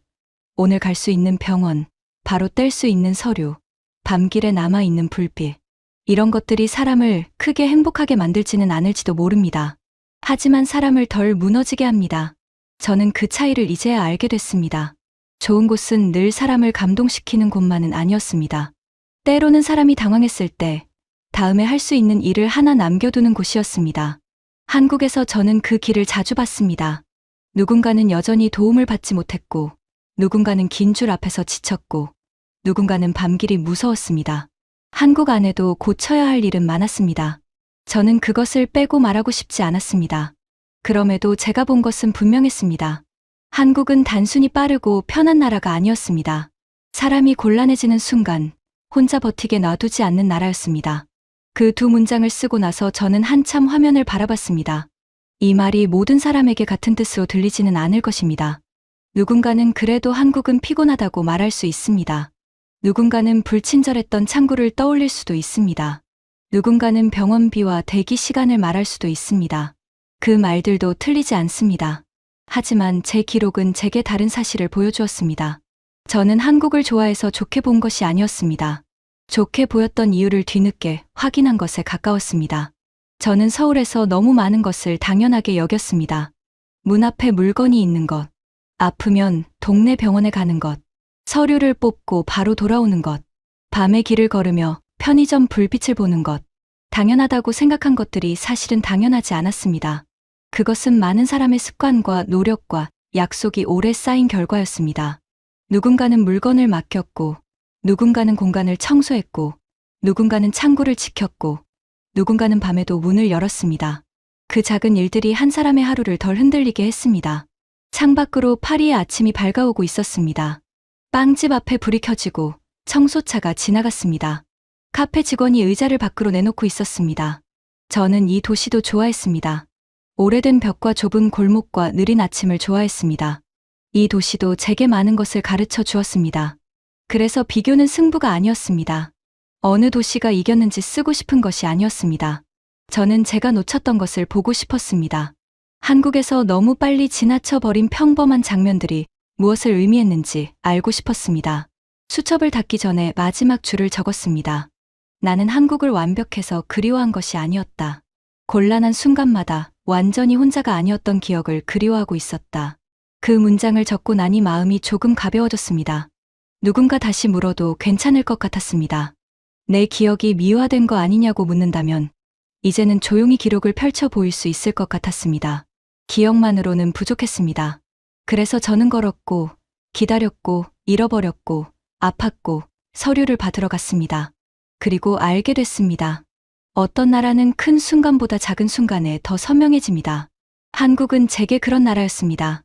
오늘 갈 수 있는 병원, 바로 뗄 수 있는 서류, 밤길에 남아있는 불빛. 이런 것들이 사람을 크게 행복하게 만들지는 않을지도 모릅니다. 하지만 사람을 덜 무너지게 합니다. 저는 그 차이를 이제야 알게 됐습니다. 좋은 곳은 늘 사람을 감동시키는 곳만은 아니었습니다. 때로는 사람이 당황했을 때 다음에 할 수 있는 일을 하나 남겨두는 곳이었습니다. 한국에서 저는 그 길을 자주 봤습니다. 누군가는 여전히 도움을 받지 못했고, 누군가는 긴 줄 앞에서 지쳤고, 누군가는 밤길이 무서웠습니다. 한국 안에도 고쳐야 할 일은 많았습니다. 저는 그것을 빼고 말하고 싶지 않았습니다. 그럼에도 제가 본 것은 분명했습니다. 한국은 단순히 빠르고 편한 나라가 아니었습니다. 사람이 곤란해지는 순간 혼자 버티게 놔두지 않는 나라였습니다. 그 두 문장을 쓰고 나서 저는 한참 화면을 바라봤습니다. 이 말이 모든 사람에게 같은 뜻으로 들리지는 않을 것입니다. 누군가는 그래도 한국은 피곤하다고 말할 수 있습니다. 누군가는 불친절했던 창구를 떠올릴 수도 있습니다. 누군가는 병원비와 대기 시간을 말할 수도 있습니다. 그 말들도 틀리지 않습니다. 하지만 제 기록은 제게 다른 사실을 보여주었습니다. 저는 한국을 좋아해서 좋게 본 것이 아니었습니다. 좋게 보였던 이유를 뒤늦게 확인한 것에 가까웠습니다. 저는 서울에서 너무 많은 것을 당연하게 여겼습니다. 문 앞에 물건이 있는 것, 아프면 동네 병원에 가는 것, 서류를 뽑고 바로 돌아오는 것, 밤에 길을 걸으며 편의점 불빛을 보는 것, 당연하다고 생각한 것들이 사실은 당연하지 않았습니다. 그것은 많은 사람의 습관과 노력과 약속이 오래 쌓인 결과였습니다. 누군가는 물건을 맡겼고, 누군가는 공간을 청소했고, 누군가는 창구를 지켰고, 누군가는 밤에도 문을 열었습니다. 그 작은 일들이 한 사람의 하루를 덜 흔들리게 했습니다. 창밖으로 파리의 아침이 밝아오고 있었습니다. 빵집 앞에 불이 켜지고 청소차가 지나갔습니다. 카페 직원이 의자를 밖으로 내놓고 있었습니다. 저는 이 도시도 좋아했습니다. 오래된 벽과 좁은 골목과 느린 아침을 좋아했습니다. 이 도시도 제게 많은 것을 가르쳐 주었습니다. 그래서 비교는 승부가 아니었습니다. 어느 도시가 이겼는지 쓰고 싶은 것이 아니었습니다. 저는 제가 놓쳤던 것을 보고 싶었습니다. 한국에서 너무 빨리 지나쳐버린 평범한 장면들이 무엇을 의미했는지 알고 싶었습니다. 수첩을 닫기 전에 마지막 줄을 적었습니다. 나는 한국을 완벽해서 그리워한 것이 아니었다. 곤란한 순간마다 완전히 혼자가 아니었던 기억을 그리워하고 있었다. 그 문장을 적고 나니 마음이 조금 가벼워졌습니다. 누군가 다시 물어도 괜찮을 것 같았습니다. 내 기억이 미화된 거 아니냐고 묻는다면 이제는 조용히 기록을 펼쳐 보일 수 있을 것 같았습니다. 기억만으로는 부족했습니다. 그래서 저는 걸었고, 기다렸고, 잃어버렸고, 아팠고, 서류를 받으러 갔습니다. 그리고 알게 됐습니다. 어떤 나라는 큰 순간보다 작은 순간에 더 선명해집니다. 한국은 제게 그런 나라였습니다.